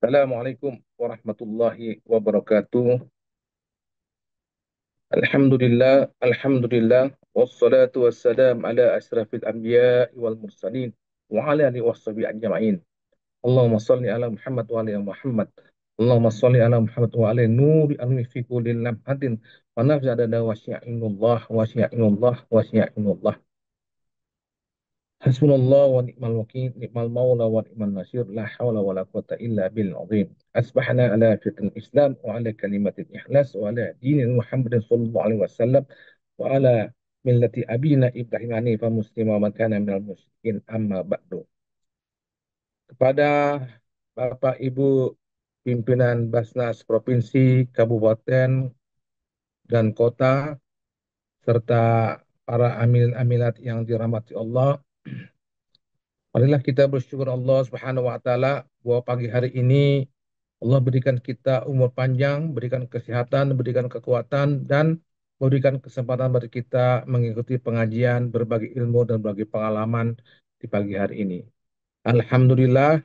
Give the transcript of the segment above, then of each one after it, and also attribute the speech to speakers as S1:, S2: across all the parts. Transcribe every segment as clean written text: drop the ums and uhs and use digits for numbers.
S1: Assalamualaikum warahmatullahi wabarakatuh. Alhamdulillah, wassalatu wassalam ala asrafil anbiya wal mursalin, wa ala alihi washabihi ajma'in. Allahumma salli ala Muhammad wa ala Muhammad. Allahumma salli ala Muhammad wa ala nuri anwi fi kulli lamhatin wa nafsi adada wa syia'inullah wa syia'inullah wa syia'inullah. Hasbunallah wa ni'mal wakil, ni'mal maula wa ni'mal nasir, la hawla wa la quwata illa bil azim. Asbahna ala fitril Islam wa ala kalimatil ikhlas wa ala dini Muhammadin sallallahu alaihi wasallam wa ala millati abina Ibrahim hanifan muslima wa man kana minal musyrikin amma ba'du. Kepada Bapak Ibu pimpinan Basnas Provinsi, Kabupaten, dan Kota, serta para amil-amilat yang dirahmati Allah, marilah kita bersyukur Allah Subhanahu wa taala bahwa pagi hari ini Allah berikan kita umur panjang, berikan kesehatan, berikan kekuatan dan memberikan kesempatan bagi kita mengikuti pengajian, berbagi ilmu dan berbagi pengalaman di pagi hari ini. Alhamdulillah,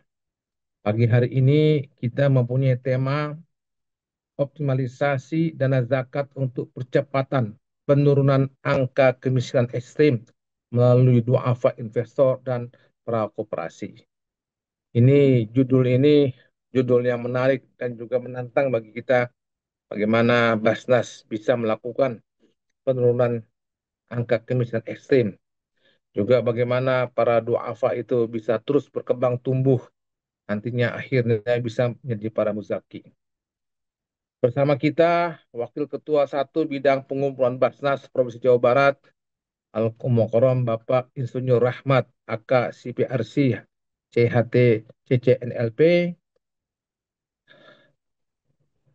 S1: pagi hari ini kita mempunyai tema optimalisasi dana zakat untuk percepatan penurunan angka kemiskinan ekstrim melalui duafa investor dan pra koperasi. Ini judul yang menarik dan juga menantang bagi kita bagaimana Basnas bisa melakukan penurunan angka kemiskinan ekstrim. Juga bagaimana para duafa itu bisa terus berkembang tumbuh nantinya akhirnya bisa menjadi para muzaki. Bersama kita Wakil Ketua 1 Bidang Pengumpulan Basnas Provinsi Jawa Barat Al-Mukarram Bapak Insinyur Rahmat AK CPRC CHT CCNLP.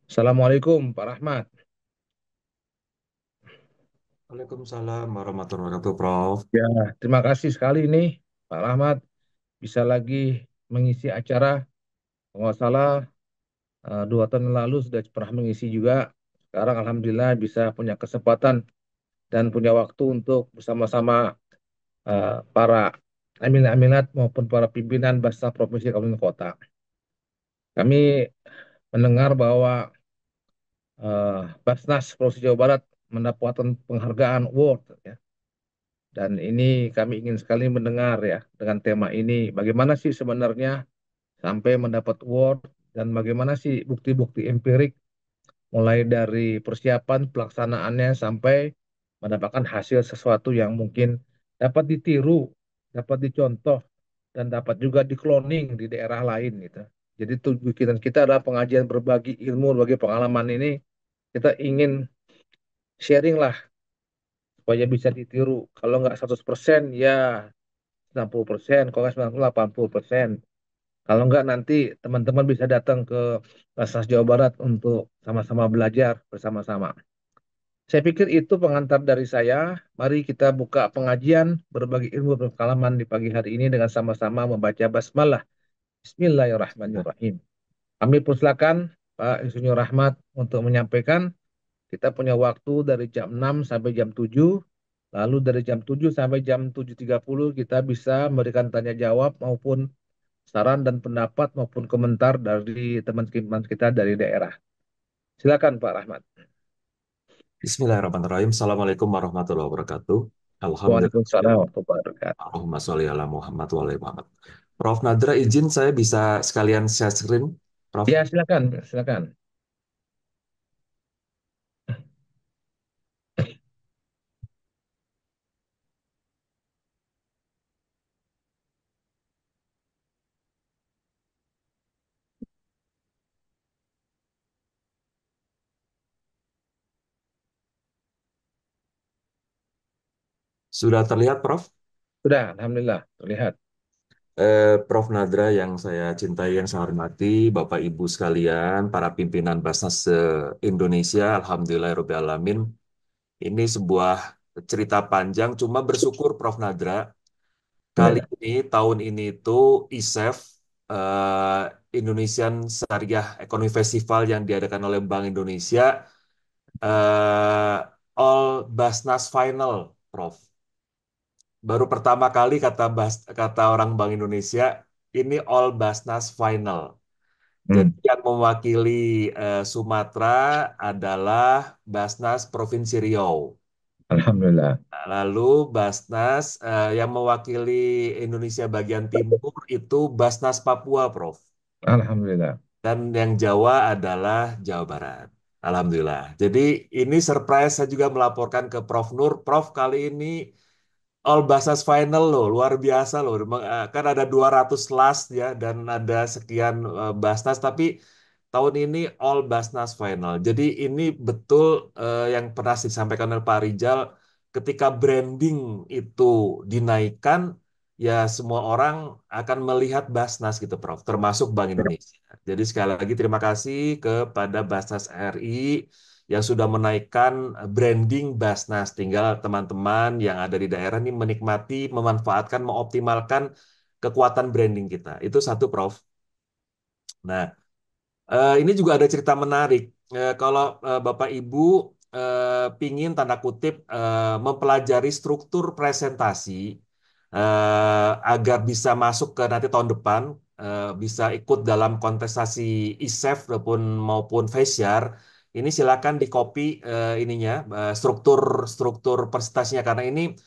S1: Assalamualaikum Pak Rahmat.
S2: Waalaikumsalam warahmatullahi wabarakatuh, Prof.
S1: Ya, terima kasih sekali nih Pak Rahmat bisa lagi mengisi acara. Kalau nggak salah 2 tahun yang lalu sudah pernah mengisi juga. Sekarang Alhamdulillah bisa punya kesempatan dan punya waktu untuk bersama-sama para aminat maupun para pimpinan Basnas Provinsi Kabupaten Kota. Kami mendengar bahwa Basnas Provinsi Jawa Barat mendapatkan penghargaan award ya. Dan ini kami ingin sekali mendengar ya dengan tema ini. Bagaimana sih sebenarnya sampai mendapat award dan bagaimana sih bukti-bukti empirik mulai dari persiapan pelaksanaannya sampai mendapatkan hasil sesuatu yang mungkin dapat ditiru, dapat dicontoh, dan dapat juga dikloning di daerah lain gitu. Jadi tujuan kita adalah pengajian berbagi ilmu, berbagi pengalaman ini. Kita ingin sharing lah supaya bisa ditiru. Kalau nggak 100% ya 90%, kalau nggak 90, 80%. Kalau nggak nanti teman-teman bisa datang ke Basnas Jawa Barat untuk sama-sama belajar bersama-sama. Saya pikir itu pengantar dari saya. Mari kita buka pengajian berbagi ilmu berpengalaman di pagi hari ini dengan sama-sama membaca basmalah. Bismillahirrahmanirrahim. Kami persilakan Pak Insinyur Rahmat untuk menyampaikan. Kita punya waktu dari jam 6 sampai jam 7. Lalu dari jam 7 sampai jam 7.30 kita bisa memberikan tanya jawab maupun saran dan pendapat maupun komentar dari teman-teman kita dari daerah. Silakan Pak Rahmat.
S2: Bismillahirrahmanirrahim. Assalamualaikum warahmatullahi wabarakatuh. Alhamdulillah.
S1: Waalaikumsalam warahmatullahi wabarakatuh.
S2: Allahumma sholli ala Muhammad wa ala Muhammad. Prof. Nadra, izin saya bisa sekalian share screen, Prof.
S1: Ya, silakan, silakan.
S2: Sudah terlihat, Prof?
S1: Sudah, alhamdulillah terlihat.
S2: Prof. Nadra yang saya cintai, yang saya hormati, Bapak Ibu sekalian, para pimpinan Basnas Indonesia, Alhamdulillahirrahmanirrahim. Ini sebuah cerita panjang, cuma bersyukur Prof. Nadra. Kali
S1: Ya,
S2: ini, tahun ini itu ISEF, eh, Indonesian Syariah Economy Festival yang diadakan oleh Bank Indonesia, All Basnas Final, Prof. Baru pertama kali kata orang Bank Indonesia, ini All Basnas Final. Jadi
S1: Hmm.
S2: yang mewakili Sumatera adalah Basnas Provinsi Riau.
S1: Alhamdulillah.
S2: Lalu Basnas yang mewakili Indonesia bagian timur itu Basnas Papua, Prof.
S1: Alhamdulillah.
S2: Dan yang Jawa adalah Jawa Barat. Alhamdulillah. Jadi ini surprise saya juga melaporkan ke Prof Nur. Prof, kali ini All Basas Final loh, luar biasa loh. Kan ada 200 last ya dan ada sekian Basnas, tapi tahun ini All Basnas Final. Jadi ini betul yang pernah disampaikan oleh Pak Rijal, ketika branding itu dinaikkan, ya semua orang akan melihat Basnas gitu, Prof, termasuk Bank Indonesia. Jadi sekali lagi terima kasih kepada Basnas RI yang sudah menaikkan branding Basnas. Tinggal teman-teman yang ada di daerah ini menikmati, memanfaatkan, mengoptimalkan kekuatan branding kita. Itu satu, Prof. Nah, ini juga ada cerita menarik. Kalau Bapak Ibu pingin tanda kutip mempelajari struktur presentasi agar bisa masuk ke nanti tahun depan, bisa ikut dalam kontestasi ISEF maupun FESYAR, ini silakan di copy ininya struktur struktur presentasinya karena ini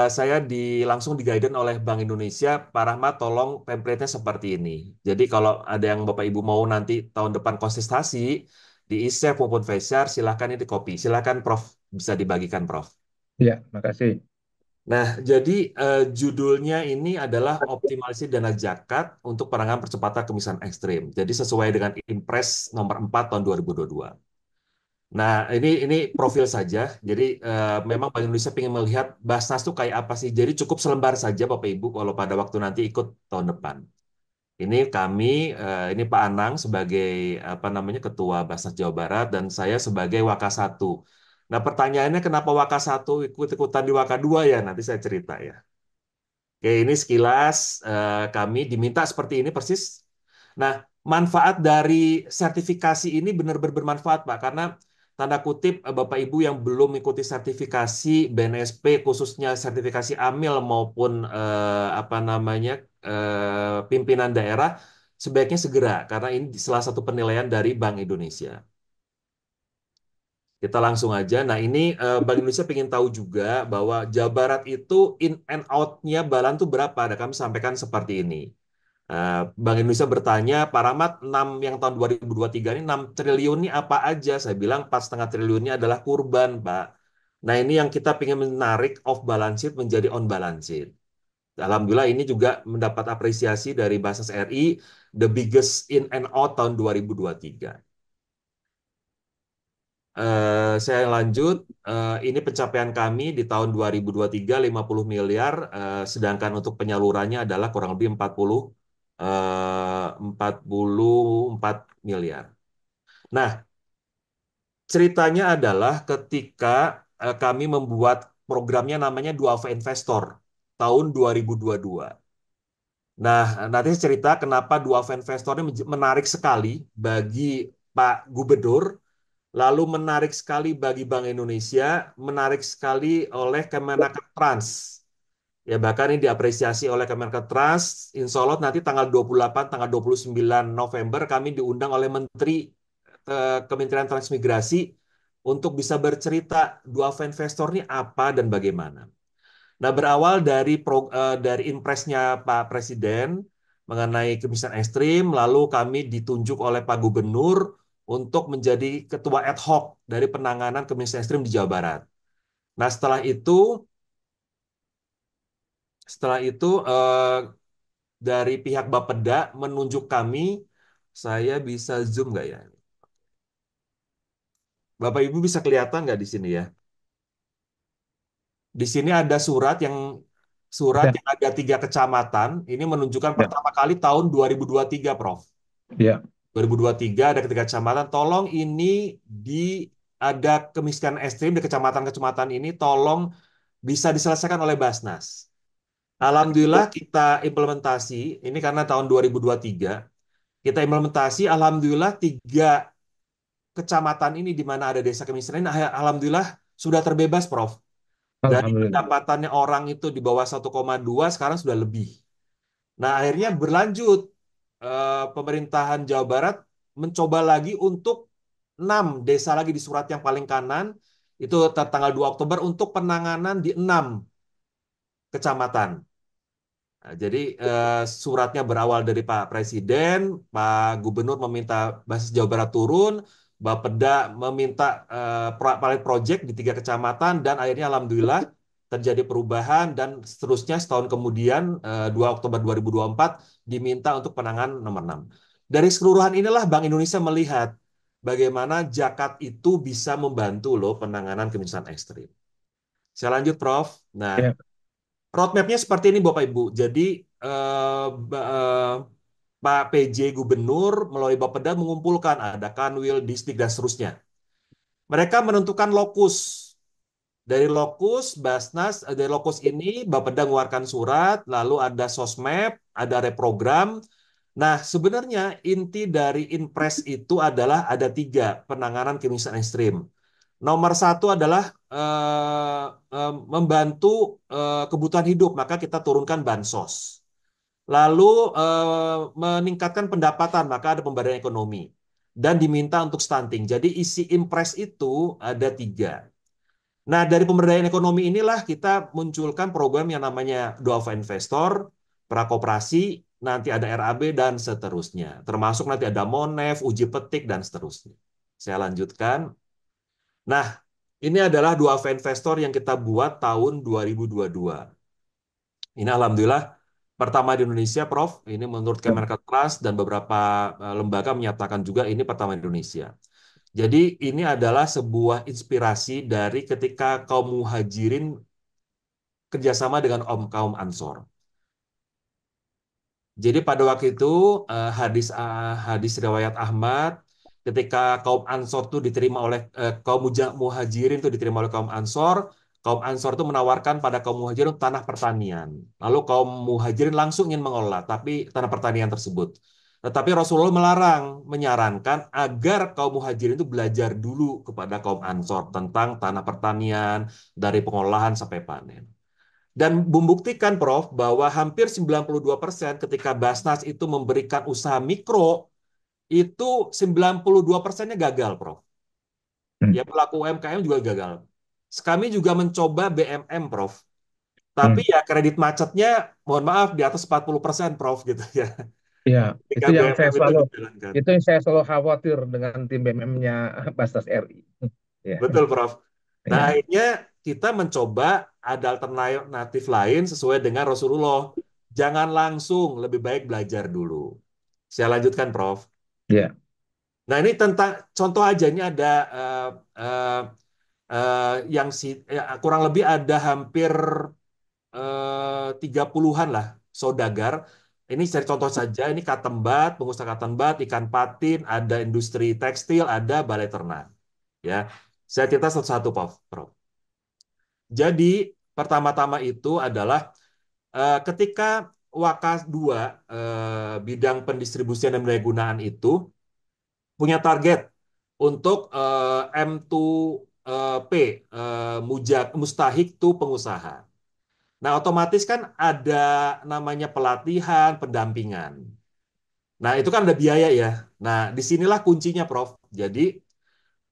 S2: saya langsung di-guidance oleh Bank Indonesia, Pak Rahmat, tolong template-nya seperti ini. Jadi kalau ada yang Bapak Ibu mau nanti tahun depan kontestasi di ISEF maupun FESYAR, silahkan ini di copy. Silahkan Prof, bisa dibagikan Prof.
S1: Ya, makasih.
S2: Nah, jadi judulnya ini adalah optimalisasi dana zakat untuk penanganan percepatan kemiskinan ekstrim. Jadi sesuai dengan Impres nomor 4 tahun 2022. Nah, ini profil saja. Jadi memang Bank Indonesia ingin melihat Basnas itu kayak apa sih. Jadi cukup selembar saja Bapak Ibu kalau pada waktu nanti ikut tahun depan. Ini kami, ini Pak Anang sebagai apa namanya Ketua Basnas Jawa Barat dan saya sebagai Wakasatu. Nah, pertanyaannya kenapa Wakasatu ikut-ikutan di Waka 2 ya? Nanti saya cerita ya. Oke, ini sekilas kami diminta seperti ini persis. Nah, manfaat dari sertifikasi ini benar-benar bermanfaat, Pak, karena tanda kutip Bapak Ibu yang belum mengikuti sertifikasi BNSP, khususnya sertifikasi AMIL maupun apa namanya pimpinan daerah, sebaiknya segera, karena ini salah satu penilaian dari Bank Indonesia. Kita langsung aja. Nah, ini Bank Indonesia ingin tahu juga bahwa Jawa Barat itu in and out-nya Balan tuh berapa. Ada kami sampaikan seperti ini. Bank Indonesia bertanya, Pak Rahmat, 6 yang tahun 2023 ini 6 triliun ini apa aja? Saya bilang 4,5 triliunnya adalah kurban, Pak. Nah, ini yang kita ingin menarik off balance sheet menjadi on balance sheet. Alhamdulillah ini juga mendapat apresiasi dari Basnas RI, the biggest in and out tahun 2023. Saya lanjut, ini pencapaian kami di tahun 2023 50 miliar, sedangkan untuk penyalurannya adalah kurang lebih 44 miliar. Nah, ceritanya adalah ketika kami membuat programnya namanya Duafa Investor tahun 2022. Nah, nanti saya cerita kenapa Duafa Investor ini menarik sekali bagi Pak Gubernur. Lalu menarik sekali bagi Bank Indonesia, menarik sekali oleh Kemenaker Trans. Ya bahkan ini diapresiasi oleh Kemenaker Trans. Insya Allah nanti tanggal 28, tanggal 29 November kami diundang oleh Menteri Kementerian Transmigrasi untuk bisa bercerita dua investor ini apa dan bagaimana. Nah, berawal dari impresnya Pak Presiden mengenai kemiskinan ekstrim, lalu kami ditunjuk oleh Pak Gubernur untuk menjadi ketua ad hoc dari penanganan kemiskinan ekstrim di Jawa Barat. Nah, setelah itu dari pihak Bapeda menunjuk kami, saya bisa zoom nggak ya? Bapak Ibu bisa kelihatan nggak di sini ya? Di sini ada surat
S1: Ya,
S2: yang ada 3 kecamatan. Ini menunjukkan
S1: ya,
S2: pertama kali tahun 2023, Prof.
S1: ya.
S2: 2023 ada 3 kecamatan. Tolong ini di ada kemiskinan ekstrim di kecamatan-kecamatan ini tolong bisa diselesaikan oleh Basnas. Alhamdulillah kita implementasi ini karena tahun 2023 kita implementasi. Alhamdulillah 3 kecamatan ini di mana ada desa kemiskinan ini, alhamdulillah sudah terbebas, Prof. Dari
S1: Alhamdulillah.
S2: pendapatannya orang itu di bawah 1,2 sekarang sudah lebih. Nah, akhirnya berlanjut. pemerintahan Jawa Barat mencoba lagi untuk 6 desa lagi di surat yang paling kanan, itu tanggal 2 Oktober untuk penanganan di 6 kecamatan. Nah, jadi suratnya berawal dari Pak Presiden, Pak Gubernur meminta basis Jawa Barat turun, Bapeda meminta pilot project di 3 kecamatan, dan akhirnya Alhamdulillah terjadi perubahan dan seterusnya setahun kemudian 2 Oktober 2024 diminta untuk penanganan nomor 6. Dari keseluruhan inilah Bank Indonesia melihat bagaimana zakat itu bisa membantu loh penanganan kemiskinan ekstrim. Saya lanjut, Prof. Nah,
S1: Ya,
S2: roadmap-nya seperti ini, Bapak Ibu. Jadi, eh, ba- eh, Pak PJ Gubernur melalui Bapeda mengumpulkan ada Kanwil, Distrik, dan seterusnya. Mereka menentukan lokus. Dari lokus, Basnas, dari lokus ini Bapeda mengeluarkan surat, lalu ada sosmed, ada reprogram. Nah, sebenarnya inti dari Inpres itu adalah ada 3 penanganan kemiskinan ekstrim. Nomor 1 adalah eh, membantu kebutuhan hidup, maka kita turunkan bansos. Lalu meningkatkan pendapatan, maka ada pemberdayaan ekonomi. Dan diminta untuk stunting. Jadi isi impres itu ada 3. Nah, dari pemberdayaan ekonomi inilah kita munculkan program yang namanya Duafa Investor, Prakoperasi, nanti ada RAB, dan seterusnya. Termasuk nanti ada Monef, Uji Petik, dan seterusnya. Saya lanjutkan. Nah, ini adalah Duafa Investor yang kita buat tahun 2022. Ini alhamdulillah pertama di Indonesia, Prof. Ini menurut
S1: ya,
S2: Kementerian dan beberapa lembaga menyatakan juga ini pertama di Indonesia. Jadi ini adalah sebuah inspirasi dari ketika kaum muhajirin kerjasama dengan kaum Ansor. Jadi pada waktu itu hadis riwayat Ahmad ketika kaum Ansor itu diterima oleh kaum muhajirin itu diterima oleh kaum Ansor itu menawarkan pada kaum muhajirin tanah pertanian. Lalu kaum muhajirin langsung ingin mengolah tapi tanah pertanian tersebut. Tetapi Rasulullah melarang, menyarankan agar kaum muhajirin itu belajar dulu kepada kaum Ansor tentang tanah pertanian dari pengolahan sampai panen. Dan membuktikan, Prof, bahwa hampir 92% ketika Basnas itu memberikan usaha mikro, itu 92%-nya gagal, Prof.
S1: hmm,
S2: Ya, pelaku UMKM juga gagal. Kami juga mencoba BMM, Prof. Tapi
S1: hmm.
S2: ya kredit macetnya, mohon maaf, di atas 40%, Prof, gitu ya.
S1: Ya,
S2: Ketika BMM itu dijalankan.
S1: itu yang saya selalu khawatir dengan tim BMM-nya Basnas RI. Ya,
S2: Betul, Prof. Nah,
S1: ya,
S2: akhirnya kita mencoba ada alternatif lain sesuai dengan Rasulullah. Jangan langsung, lebih baik belajar dulu. Saya lanjutkan, Prof.
S1: ya,
S2: Nah, ini tentang contoh aja, ini ada eh, eh, yang kurang lebih ada hampir 30-an lah saudagar. Ini saya contoh saja, ini Katembat, pengusaha Katembat, ikan patin, ada industri tekstil, ada balai ternak. Ya, saya cerita satu-satu, Prof. Prof. Jadi pertama-tama itu adalah ketika Wakas 2 bidang pendistribusian dan daya gunaan itu punya target untuk M2P, mustahik to pengusaha. Nah, otomatis kan ada namanya pelatihan, pendampingan. Nah, itu kan ada biaya ya. Nah, disinilah kuncinya, Prof. Jadi,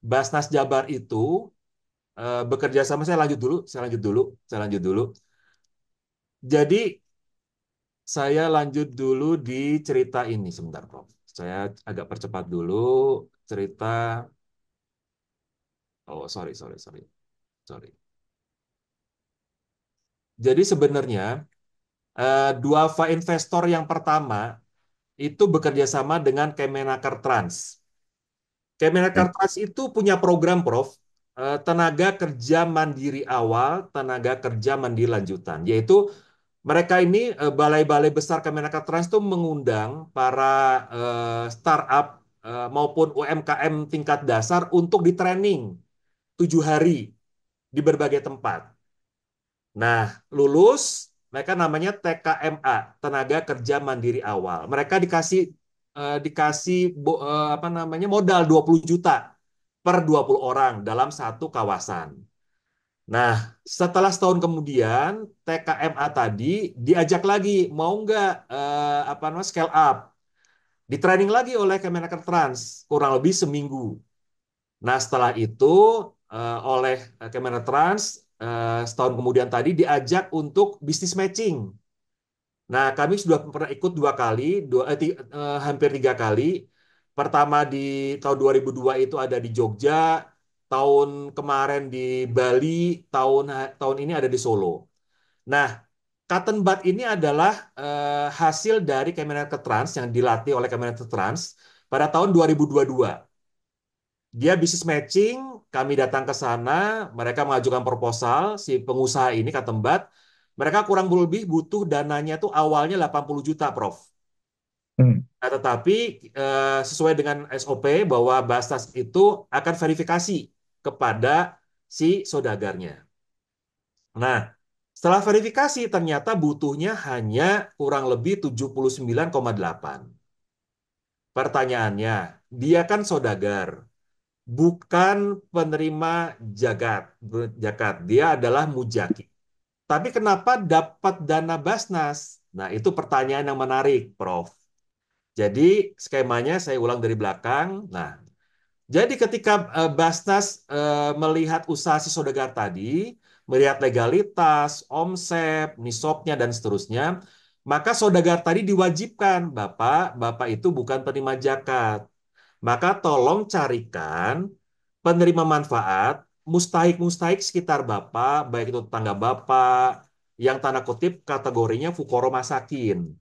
S2: Basnas Jabar itu bekerja sama, saya lanjut dulu. Jadi, saya lanjut dulu di cerita ini sebentar, Prof. Saya agak percepat dulu cerita. Oh, sorry. Jadi sebenarnya Duafa Investor yang pertama itu bekerja sama dengan Kemenaker Trans.
S1: ya,
S2: Kemenaker Trans itu punya program, Prof. Tenaga kerja mandiri awal, tenaga kerja mandiri lanjutan, yaitu mereka ini balai-balai besar Kemenaker Trans itu mengundang para startup maupun UMKM tingkat dasar untuk di training 7 hari di berbagai tempat. Nah, lulus, mereka namanya TKMA, Tenaga Kerja Mandiri Awal. Mereka dikasih apa namanya modal 20 juta per 20 orang dalam satu kawasan. Nah, setelah setahun kemudian, TKMA tadi diajak lagi, mau nggak apa namanya scale up? Di training lagi oleh Kemenaker Trans kurang lebih seminggu. Nah, setelah itu oleh Kemenaker Trans setahun kemudian tadi diajak untuk bisnis matching. Nah, kami sudah pernah ikut dua kali, hampir tiga kali. Pertama di tahun 2002 itu ada di Jogja, tahun kemarin di Bali, tahun ini ada di Solo. Nah, Cotton Bud ini adalah hasil dari Kemenaker Trans yang dilatih oleh Kemenaker Trans pada tahun 2022. Dia bisnis matching, kami datang ke sana, mereka mengajukan proposal, si pengusaha ini Cotton Bud, mereka kurang lebih butuh dananya tuh awalnya 80 juta, Prof.
S1: Hmm.
S2: Nah, tetapi sesuai dengan SOP bahwa Basnas itu akan verifikasi kepada si saudagarnya. Nah, setelah verifikasi ternyata butuhnya hanya kurang lebih 79,8. Pertanyaannya, dia kan saudagar, bukan penerima jagat. Zakat. Dia adalah mujaki. Tapi kenapa dapat dana Basnas? Nah, itu pertanyaan yang menarik, Prof. Jadi skemanya saya ulang dari belakang. Nah, jadi ketika Basnas melihat usaha si saudagar tadi, melihat legalitas, omset, nisabnya dan seterusnya, maka saudagar tadi diwajibkan, Bapak, Bapak itu bukan penerima zakat. Maka tolong carikan penerima manfaat mustahik-mustahik sekitar Bapak, baik itu tetangga Bapak, yang tanda kutip kategorinya fukoro masakin.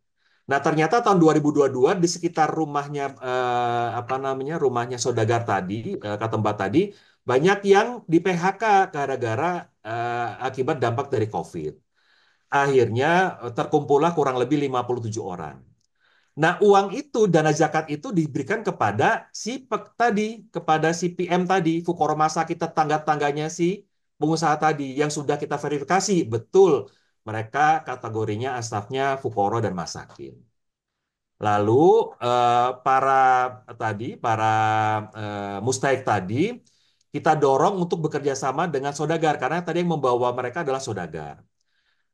S2: Nah, ternyata tahun 2022 di sekitar rumahnya apa namanya? Rumahnya saudagar tadi, Katembat tadi banyak yang di PHK gara-gara akibat dampak dari COVID. Akhirnya terkumpullah kurang lebih 57 orang. Nah, uang itu, dana zakat itu diberikan kepada si tadi, kepada si PM tadi, Fukoro Masaki, tetangga-tangganya si pengusaha tadi yang sudah kita verifikasi. Betul, mereka kategorinya asnafnya Fukoro dan Masakin. Lalu para mustahik tadi kita dorong untuk bekerja sama dengan saudagar karena tadi yang membawa mereka adalah saudagar.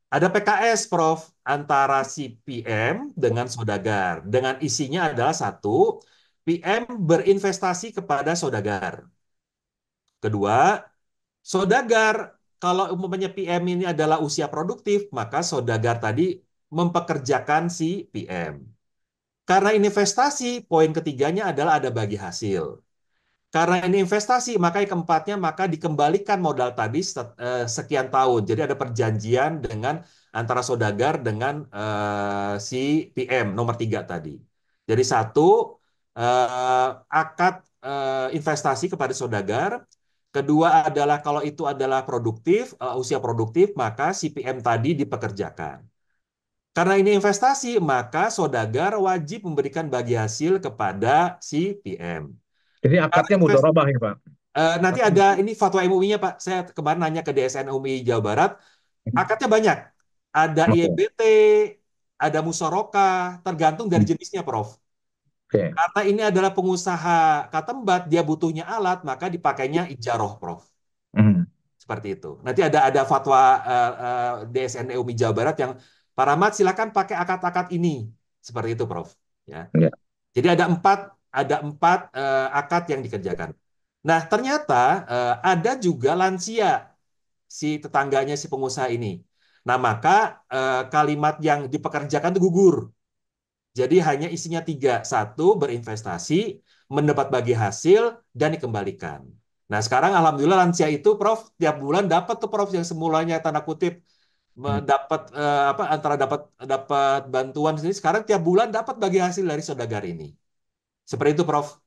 S2: Ada PKS, Prof, antara si PM dengan saudagar. Dengan isinya adalah satu, PM berinvestasi kepada saudagar. Kedua, saudagar kalau umpamanya PM ini adalah usia produktif, maka saudagar tadi mempekerjakan si PM. Karena investasi, poin ketiganya adalah ada bagi hasil. Karena ini investasi, maka yang keempatnya maka dikembalikan modal tadi sekian tahun. Jadi ada perjanjian dengan antara saudagar dengan si PM nomor tiga tadi. Jadi satu akad investasi kepada saudagar. Kedua adalah kalau itu adalah produktif, usia produktif, maka si PM tadi dipekerjakan. Karena ini investasi, maka saudagar wajib memberikan bagi hasil kepada si PM.
S1: Jadi
S2: Kalau
S1: akadnya
S2: invest
S1: mudharabah ya Pak.
S2: nanti
S1: Akad.
S2: ada ini fatwa MUI-nya Pak. Saya kemarin nanya ke DSN MUI Jawa Barat, akadnya banyak. Ada
S1: Oke.
S2: IEBT, ada musyarakah, tergantung dari
S1: Hmm.
S2: jenisnya, Prof.
S1: Oke.
S2: Karena ini adalah pengusaha katembat, dia butuhnya alat, maka dipakainya ijaroh, Prof.
S1: Hmm.
S2: Seperti itu. Nanti ada fatwa DSN MUI Jawa Barat yang Pak Rahmat silakan pakai akad-akad ini. Seperti itu, Prof. Ya.
S1: Ya.
S2: Jadi ada empat akad yang dikerjakan. Nah, ternyata ada juga lansia si tetangganya si pengusaha ini. Nah, maka kalimat yang dipekerjakan itu gugur. Jadi hanya isinya tiga. Satu, berinvestasi, mendapat bagi hasil, dan dikembalikan. Nah, sekarang Alhamdulillah lansia itu, Prof, tiap bulan dapat tuh, Prof, yang semulanya tanda kutip
S1: Hmm.
S2: mendapat apa antara dapat dapat bantuan sendiri, sekarang tiap bulan dapat bagi hasil dari saudagar ini. Seperti itu, Prof,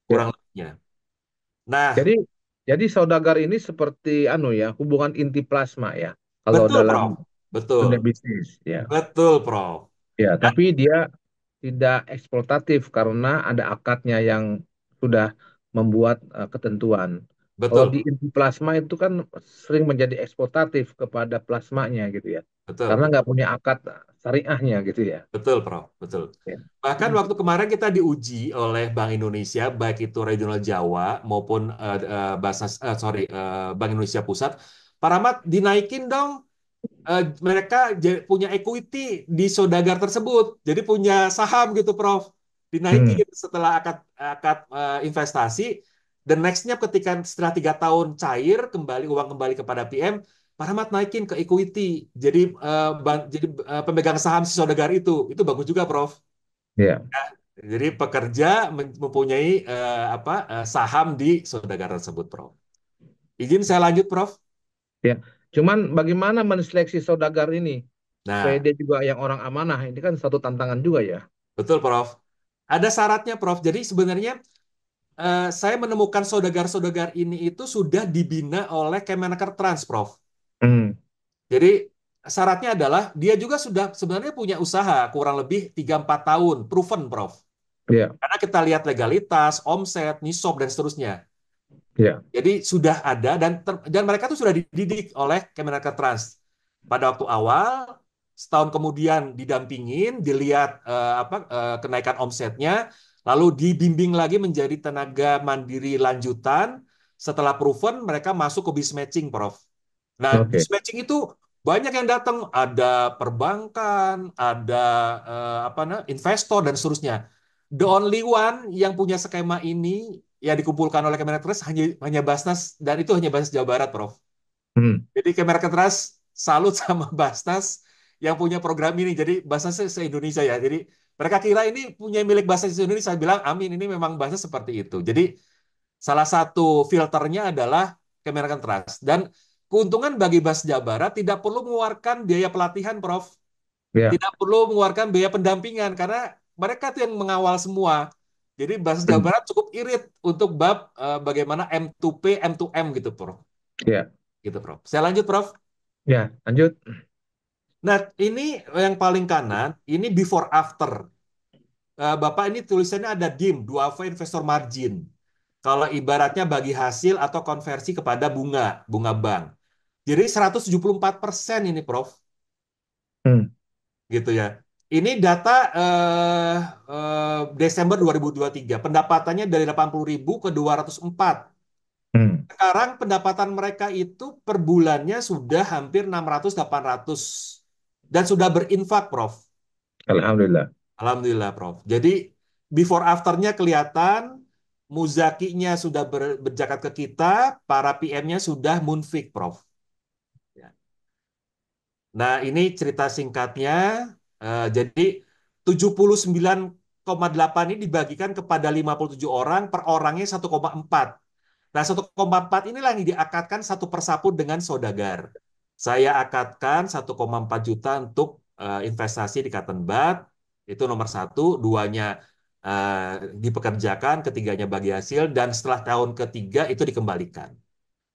S2: kurang
S1: Ya.
S2: lebihnya. Nah,
S1: Jadi jadi saudagar ini seperti anu ya, hubungan inti plasma ya. Kalau
S2: betul,
S1: dalam
S2: Prof. Betul.
S1: dunia bisnis ya.
S2: Betul, Prof.
S1: Ya,
S2: Nah,
S1: tapi dia tidak eksploitatif karena ada akadnya yang sudah membuat ketentuan. Kalau
S2: betul,
S1: di
S2: Prof.
S1: inti plasma itu kan sering menjadi eksploitatif kepada plasmanya gitu ya.
S2: Betul,
S1: Karena nggak
S2: betul.
S1: punya akad syariahnya gitu ya.
S2: Betul, Prof. Betul.
S1: Ya.
S2: Bahkan waktu kemarin kita diuji oleh Bank Indonesia, baik itu regional Jawa maupun Bank Indonesia Pusat, Pak Rahmat dinaikin dong. Mereka punya equity di saudagar tersebut, jadi punya saham gitu, Prof.
S1: Hmm.
S2: dinaikin setelah akad akad investasi. Dan nextnya ketika setelah 3 tahun cair kembali uang kembali kepada PM, Pak Rahmat naikin ke equity. Jadi pemegang saham si saudagar itu bagus juga, Prof.
S1: Ya,
S2: Jadi pekerja mempunyai saham di saudagar tersebut, Prof. Izin saya lanjut, Prof.
S1: ya. Cuman bagaimana menseleksi saudagar ini supaya
S2: Nah,
S1: dia juga yang orang amanah? Ini kan satu tantangan juga ya.
S2: betul, Prof. Ada syaratnya, Prof. Jadi sebenarnya saya menemukan saudagar-saudagar ini itu sudah dibina oleh Kemenaker Trans, Prof.
S1: Hmm.
S2: Jadi syaratnya adalah dia juga sudah sebenarnya punya usaha kurang lebih 3-4 tahun, proven, Prof.
S1: Ya,
S2: Karena kita lihat legalitas, omset, nisab, dan seterusnya.
S1: ya.
S2: Jadi sudah ada dan mereka tuh sudah dididik oleh Kemenaker Trans. Pada waktu awal, setahun kemudian didampingin, dilihat kenaikan omsetnya, lalu dibimbing lagi menjadi tenaga mandiri lanjutan. Setelah proven, mereka masuk ke bis matching, Prof. Nah, bis
S1: Oke.
S2: matching itu banyak yang datang, ada perbankan, ada investor dan seterusnya. The only one yang punya skema ini yang dikumpulkan oleh Kemenkes hanya hanya Basnas dan itu hanya Basnas Jawa Barat, Prof.
S1: Hmm.
S2: Jadi Kemenkes salut sama Basnas yang punya program ini. Jadi Basnas se-Indonesia ya. Jadi mereka kira ini punya milik Basnas Indonesia. Saya bilang amin, ini memang Basnas seperti itu. Jadi salah satu filternya adalah Kemenkes. Dan keuntungan bagi Basnas Jawa Barat tidak perlu mengeluarkan biaya pelatihan, Prof.
S1: Ya.
S2: Tidak perlu mengeluarkan biaya pendampingan karena mereka tuh yang mengawal semua. Jadi Basnas Jawa
S1: Hmm.
S2: Barat cukup irit untuk bab bagaimana M2P, M2M gitu, Prof.
S1: Ya.
S2: Gitu, Prof. Saya lanjut, Prof.
S1: Ya, lanjut.
S2: Nah, ini yang paling kanan, ini before after. Bapak ini tulisannya ada DIM, Duafa Investor Margin. Kalau ibaratnya bagi hasil atau konversi kepada bunga bank. Jadi 174% ini, Prof.
S1: Hmm.
S2: Gitu ya. Ini data Desember 2023. Pendapatannya dari 80.000 ke 204.
S1: Hmm.
S2: Sekarang pendapatan mereka itu per bulannya sudah hampir 600-800. Dan sudah berinfak, Prof.
S1: Alhamdulillah.
S2: Alhamdulillah, Prof. Jadi before afternya kelihatan, muzakinya sudah berzakat ke kita, para PM-nya sudah munfik, Prof. Ya. Nah, ini cerita singkatnya. Jadi 79,8 ini dibagikan kepada 57 orang, per orangnya 1,4. Nah, 1,4 inilah yang diakatkan satu persatu dengan saudagar. Saya akadkan 1,4 juta untuk investasi di Cotton Bud, itu nomor satu. Duanya dipekerjakan, ketiganya bagi hasil, dan setelah tahun ketiga itu dikembalikan.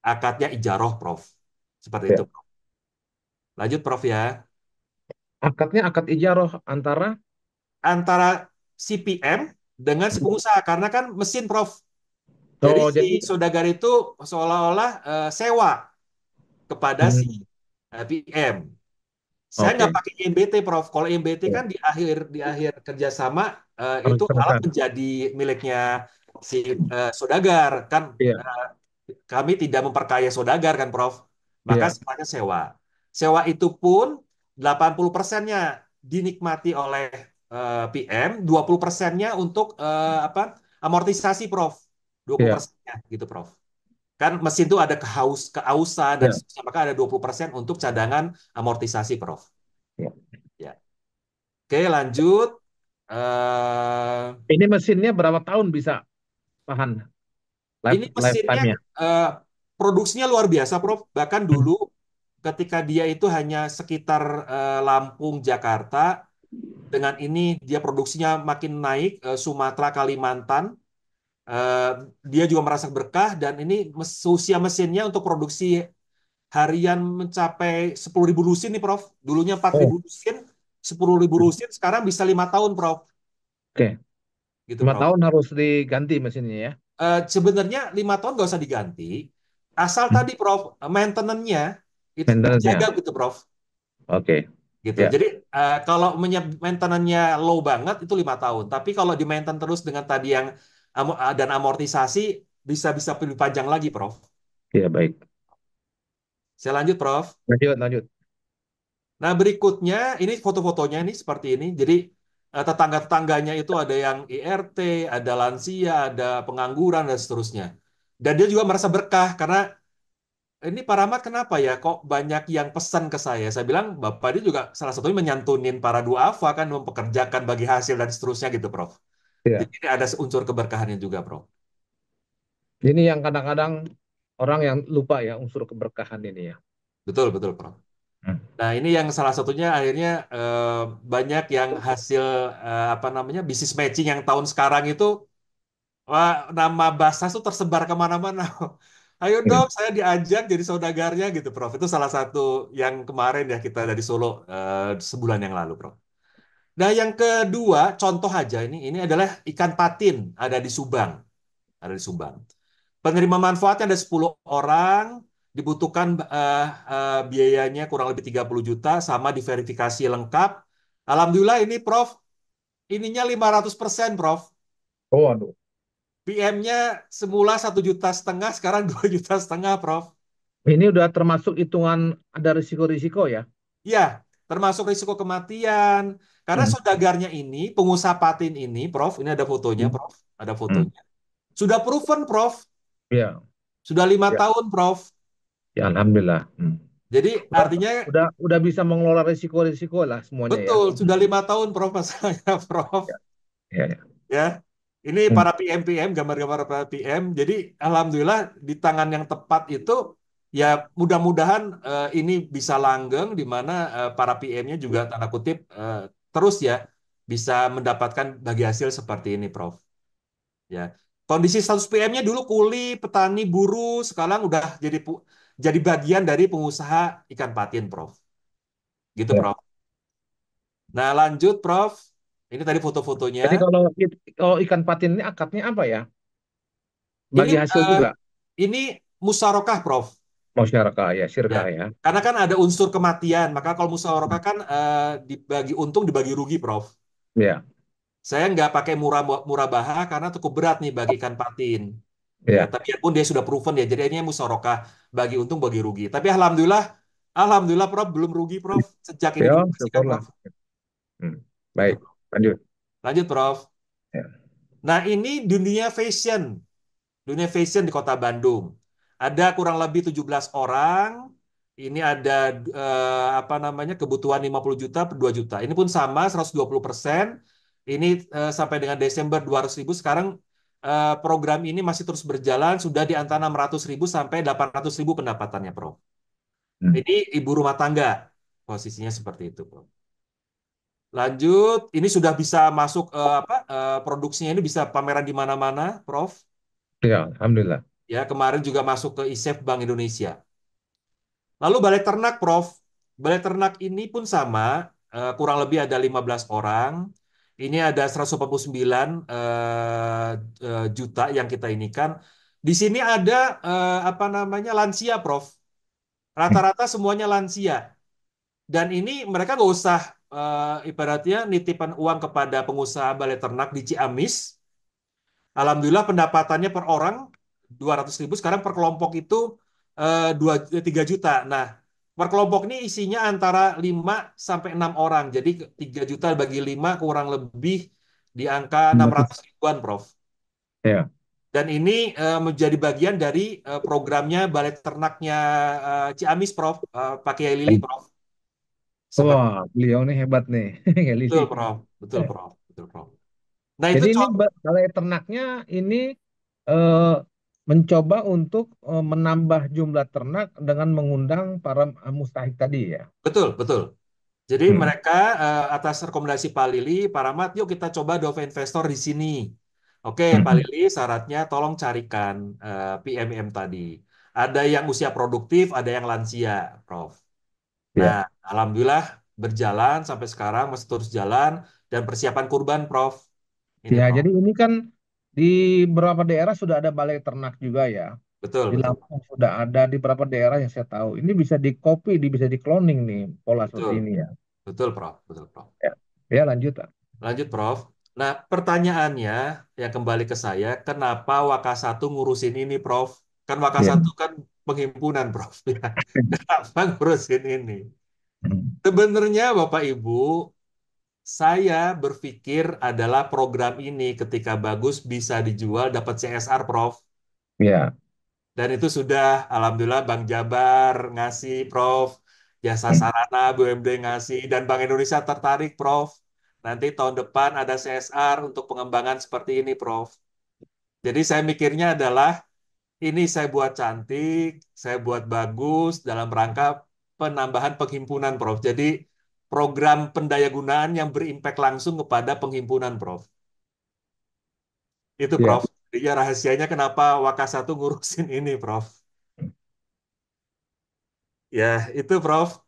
S2: Akadnya ijaroh, Prof. Seperti itu,
S1: Ya.
S2: Prof. Lanjut, Prof ya.
S1: Akadnya akad ijaroh antara.
S2: Antara si PM dengan si pengusaha karena kan mesin, Prof. Jadi
S1: Oh,
S2: si
S1: jadi.
S2: saudagar itu seolah-olah sewa kepada si
S1: Hmm.
S2: PM. Saya nggak
S1: Oke.
S2: pakai IMBT, Prof. Kalau IMBT
S1: Ya.
S2: kan di akhir kerjasama
S1: Harus
S2: itu malah
S1: diserahkan.
S2: menjadi miliknya si saudagar kan.
S1: Iya.
S2: eh, Kami tidak memperkaya saudagar kan, Prof. Maka
S1: Iya.
S2: sifatnya sewa. Sewa itu pun 80%-nya dinikmati oleh PM, 20%-nya untuk amortisasi, Prof. 20
S1: Iya.
S2: persennya gitu, Prof. Kan mesin itu ada keausan dan
S1: Iya.
S2: seterusnya, maka ada 20% untuk cadangan amortisasi, Prof.
S1: Iya.
S2: Ya. Oke, lanjut. Eh,
S1: Ini mesinnya berapa tahun bisa tahan
S2: ini mesinnya
S1: lifetime-nya?
S2: eh, produksinya luar biasa, Prof. Bahkan
S1: Hmm.
S2: dulu ketika dia itu hanya sekitar Lampung, Jakarta, dengan ini dia produksinya makin naik, Sumatera, Kalimantan, eh, dia juga merasa berkah dan ini usia mesinnya untuk produksi harian mencapai 10.000 lusin nih, Prof. Dulunya 4.000
S1: Oh,
S2: lusin, 10.000 lusin, sekarang bisa 5 tahun, Prof.
S1: oke.
S2: Gitu,
S1: Lima
S2: Prof.
S1: tahun harus diganti mesinnya ya.
S2: Sebenarnya 5 tahun nggak usah diganti, asal
S1: Hmm.
S2: tadi, Prof, maintenance-nya itu terjaga
S1: Maintenance-nya.
S2: gitu, Prof.
S1: Oke.
S2: Gitu.
S1: Ya.
S2: Jadi kalau maintenance-nya low banget itu 5 tahun. Tapi kalau di maintain terus dengan tadi yang dan amortisasi bisa bisa lebih panjang lagi, Prof.
S1: Ya, baik.
S2: Saya lanjut, Prof.
S1: Lanjut, lanjut.
S2: Nah, berikutnya ini foto-fotonya ini seperti ini. Jadi tetangga-tetangganya itu ada yang IRT, ada lansia, ada pengangguran dan seterusnya. Dan dia juga merasa berkah karena ini Pak Rahmat kenapa ya kok banyak yang pesan ke saya? Saya bilang Bapak dia juga salah satunya menyantunin para duafa kan mempekerjakan bagi hasil dan seterusnya gitu, Prof.
S1: Ya.
S2: Jadi ini ada unsur keberkahannya juga, Prof.
S1: Ini yang kadang-kadang orang yang lupa ya unsur keberkahan ini ya.
S2: Betul, betul, Prof.
S1: Hmm.
S2: Nah, ini yang salah satunya akhirnya banyak yang hasil apa namanya bisnis matching yang tahun sekarang itu wah, nama Basnas tuh tersebar kemana-mana. Ayo
S1: Hmm.
S2: dong, saya diajak jadi saudagarnya gitu, Prof. Itu salah satu yang kemarin ya kita dari Solo sebulan yang lalu, Prof. Nah, yang kedua, contoh aja ini adalah ikan patin ada di Subang, ada di Subang. Penerima manfaatnya ada 10 orang, dibutuhkan biayanya kurang lebih 30 juta sama diverifikasi lengkap. Alhamdulillah ini Prof, ininya 500%, Prof.
S1: Oh, aduh.
S2: PM-nya semula 1,5 juta, sekarang 2,5 juta, Prof.
S1: Ini udah termasuk hitungan ada risiko-risiko ya.
S2: Ya, termasuk risiko kematian. Karena
S1: Hmm.
S2: saudagarnya ini, pengusaha patin ini, Prof, ini ada fotonya,
S1: Hmm.
S2: Prof. Ada
S1: Hmm.
S2: fotonya. Sudah proven, Prof.
S1: Ya,
S2: Sudah 5 tahun,
S1: ya,
S2: Prof.
S1: ya, alhamdulillah. Hmm.
S2: Jadi
S1: Udah,
S2: artinya
S1: udah bisa mengelola risiko-risiko lah semuanya ya.
S2: betul, sudah 5 tahun, Prof, masalahnya, Prof.
S1: Ya, ya, ya.
S2: Ya, ini
S1: Hmm.
S2: para PM-PM, gambar-gambar para PM. Jadi alhamdulillah di tangan yang tepat itu, ya mudah-mudahan ini bisa langgeng, di mana para PM-nya juga tanda kutip terus ya bisa mendapatkan bagi hasil seperti ini, Prof. Ya, kondisi status PM-nya dulu kuli, petani, buruh, sekarang udah jadi bagian dari pengusaha ikan patin, Prof. Gitu,
S1: Ya.
S2: Prof. Nah, lanjut, Prof. Ini tadi foto-fotonya.
S1: Jadi kalau ikan patin ini akadnya apa ya?
S2: Ini
S1: Bagi hasil
S2: eh,
S1: juga.
S2: ini musyarakah, Prof.
S1: Masyarakat ya,
S2: Ya,
S1: sirka ya.
S2: karena kan ada unsur kematian, maka kalau
S1: Hmm.
S2: musyarakah kan dibagi untung, dibagi rugi, Prof.
S1: Ya,
S2: Saya nggak pakai murabaha karena cukup berat nih bagi ikan patin. Ya,
S1: ya.
S2: tapi pun dia sudah proven ya, jadi ini musyarakah bagi untung, bagi rugi. Tapi alhamdulillah, alhamdulillah, Prof, belum rugi, Prof. Sejak ini
S1: Ya,
S2: dioperasikan,
S1: syukurlah.
S2: Prof.
S1: Hmm.
S2: Gitu,
S1: Baik,
S2: Prof.
S1: lanjut.
S2: Lanjut, Prof.
S1: Ya.
S2: Nah, ini dunia fashion di Kota Bandung. Ada kurang lebih 17 orang. Ini ada apa namanya kebutuhan 50 juta per 2 juta. Ini pun sama 120%. Ini sampai dengan Desember 200.000. Sekarang program ini masih terus berjalan. Sudah di antara 600.000 sampai 800.000 pendapatannya, Prof.
S1: Hmm.
S2: Ini ibu rumah tangga. Posisinya seperti itu, Prof. Lanjut, ini sudah bisa masuk apa produksinya ini bisa pameran di mana-mana, Prof.
S1: Ya, alhamdulillah.
S2: Ya, kemarin juga masuk ke ISEF Bank Indonesia. Lalu balai ternak, Prof. Balai ternak ini pun sama, kurang lebih ada 15 orang. Ini ada 189 juta yang kita inikan. Di sini ada apa namanya lansia, Prof.
S1: Hmm.
S2: Rata-rata semuanya lansia. Dan ini mereka nggak usah ibaratnya nitipan uang kepada pengusaha balai ternak di Ciamis. Alhamdulillah pendapatannya per orang 200.000, sekarang per kelompok itu 3 juta. Nah, per kelompok ini isinya antara 5 sampai 6 orang. Jadi 3 juta bagi 5 kurang lebih di angka 600 ribuan, Prof.
S1: Ya.
S2: Dan ini menjadi bagian dari programnya Balai Ternaknya Ciamis, Prof. Pak Kiai Lili, Prof. Seperti
S1: Wah, beliau nih hebat nih. Lili.
S2: betul, Prof. Betul, Prof. Betul, Prof. Nah, itu
S1: Jadi ini
S2: contoh.
S1: balai ternaknya ini eh, mencoba untuk menambah jumlah ternak dengan mengundang para mustahik tadi ya.
S2: Betul, betul. Jadi
S1: Hmm.
S2: mereka atas rekomendasi Pak Lili, Pak Rahmat, yuk kita coba dova investor di sini. Oke, Pak
S1: Hmm.
S2: Lili, syaratnya tolong carikan PMM tadi. Ada yang usia produktif, ada yang lansia, Prof. Nah,
S1: Ya.
S2: alhamdulillah berjalan sampai sekarang masih terus jalan dan persiapan kurban, Prof. Ini,
S1: Ya,
S2: Prof.
S1: jadi ini kan di beberapa daerah sudah ada balai ternak juga ya.
S2: Betul,
S1: Di
S2: betul,
S1: Lampung sudah ada di beberapa daerah yang saya tahu. Ini bisa di copy, bisa di cloning nih pola seperti
S2: betul,
S1: ini ya.
S2: betul, Prof. Betul, Prof.
S1: Ya, ya lanjut. Pak.
S2: Lanjut, Prof. Nah, pertanyaannya yang kembali ke saya, kenapa Wakasatu ngurusin ini, Prof? Kan
S1: Ya.
S2: Wakasatu kan penghimpunan, Prof. Ya. Kenapa ngurusin ini?
S1: Hmm.
S2: Sebenarnya, Bapak Ibu, Saya berpikir adalah program ini ketika bagus bisa dijual dapat CSR, Prof.
S1: Ya.
S2: Dan itu sudah, Alhamdulillah Bank Jabar ngasih, Prof. Jasa
S1: Hmm.
S2: Sarana BUMD ngasih, dan Bank Indonesia tertarik, Prof. Nanti tahun depan ada CSR untuk pengembangan seperti ini, Prof. Jadi saya mikirnya adalah ini saya buat cantik, saya buat bagus dalam rangka penambahan penghimpunan, Prof. Jadi program pendayagunaan yang berimpact langsung kepada penghimpunan, Prof. Itu,
S1: Ya.
S2: Prof. Jadi ya rahasianya kenapa Wakasatu ngurusin ini, Prof. Ya, itu, Prof.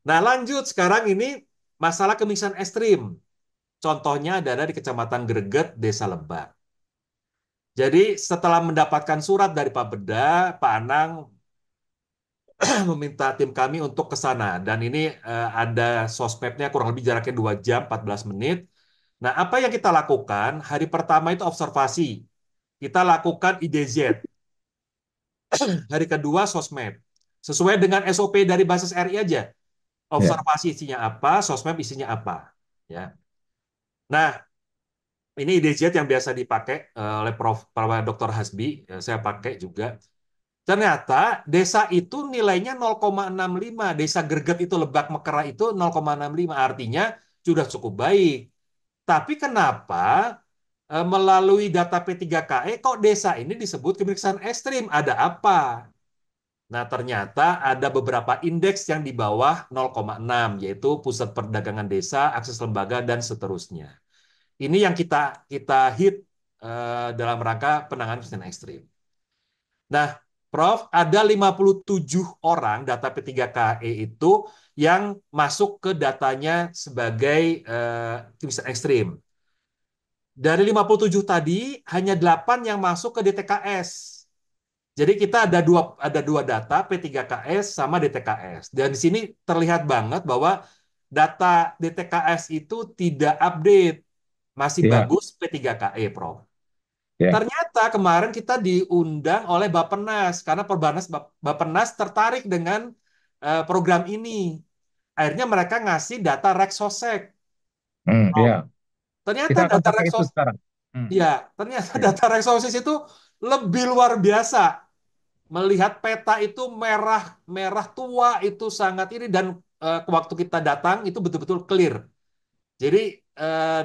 S2: Nah, lanjut sekarang ini masalah kemiskinan ekstrim. Contohnya ada di Kecamatan Greget, Desa Lebak. Jadi setelah mendapatkan surat dari Pak Beda, Pak Anang meminta tim kami untuk ke sana. Dan ini ada sosmednya kurang lebih jaraknya 2 jam 14 menit. Nah, apa yang kita lakukan? Hari pertama itu observasi. Kita lakukan IDZ. Hari kedua sosmed. Sesuai dengan SOP dari Basis RI aja.
S1: Ya.
S2: Observasi isinya apa, sosmed isinya apa. Ya. Nah, ini IDZ yang biasa dipakai oleh Prof. Dr. Hasbi. Saya pakai juga. Ternyata desa itu nilainya 0,65. Desa Greget itu Lebak Mekera itu 0,65. Artinya sudah cukup baik. Tapi kenapa melalui data P3KE kok desa ini disebut kemiskinan ekstrim? Ada apa? Nah, ternyata ada beberapa indeks yang di bawah 0,6, yaitu pusat perdagangan desa, akses lembaga, dan seterusnya. Ini yang kita kita hit dalam rangka penanganan kemiskinan ekstrim. Nah, Prof, ada 57 orang data P3KE itu yang masuk ke datanya sebagai kemiskinan ekstrim. Dari 57 tadi, hanya 8 yang masuk ke DTKS. Jadi kita ada dua data P3KS sama DTKS. Dan di sini terlihat banget bahwa data DTKS itu tidak update. Masih
S1: Ya.
S2: bagus P3KE, Prof.
S1: Ya.
S2: Ternyata kemarin kita diundang oleh Bappenas karena Bappenas tertarik dengan program ini. Akhirnya mereka ngasih data Reksosek. Prof.
S1: Ya.
S2: Ternyata
S1: Kita akan
S2: data
S1: pakai itu
S2: Reksos,
S1: sekarang. Hmm.
S2: ya, ternyata
S1: Ya.
S2: data Reksosis itu lebih luar biasa. Melihat peta itu merah merah tua itu sangat ini dan waktu kita datang itu betul-betul clear. Jadi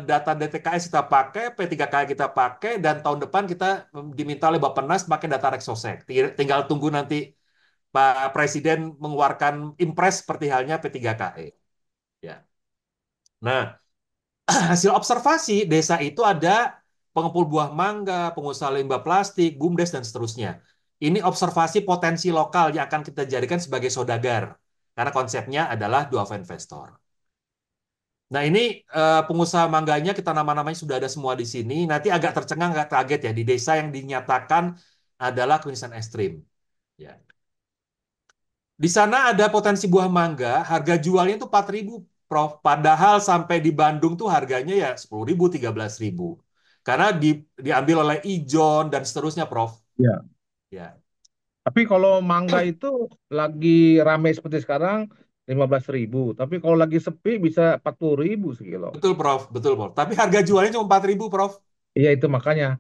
S2: data DTKS kita pakai, P3K kita pakai, dan tahun depan kita diminta oleh Bappenas pakai data Reksosek. Tinggal tunggu nanti Pak Presiden mengeluarkan impres seperti halnya P3KE. Ya. Nah, hasil observasi desa itu ada pengepul buah mangga, pengusaha limbah plastik, BUMDes, dan seterusnya. Ini observasi potensi lokal yang akan kita jadikan sebagai saudagar. Karena konsepnya adalah dua investor. Nah, ini pengusaha mangganya kita nama-namanya sudah ada semua di sini. Nanti agak tercengang, agak kaget ya di desa yang dinyatakan adalah kemiskinan ekstrim. Ya. Di sana ada potensi buah mangga, harga jualnya itu 4.000, Prof. Padahal sampai di Bandung tuh harganya ya 10.000, 13.000. Karena diambil oleh Ijon dan seterusnya, Prof.
S1: Ya.
S2: Ya,
S1: Tapi kalau mangga itu lagi rame seperti sekarang 15.000. Tapi kalau lagi sepi bisa 40.000 sekilo.
S2: betul, Prof. Betul, Prof. Tapi harga jualnya cuma 4.000, Prof.
S1: Iya itu makanya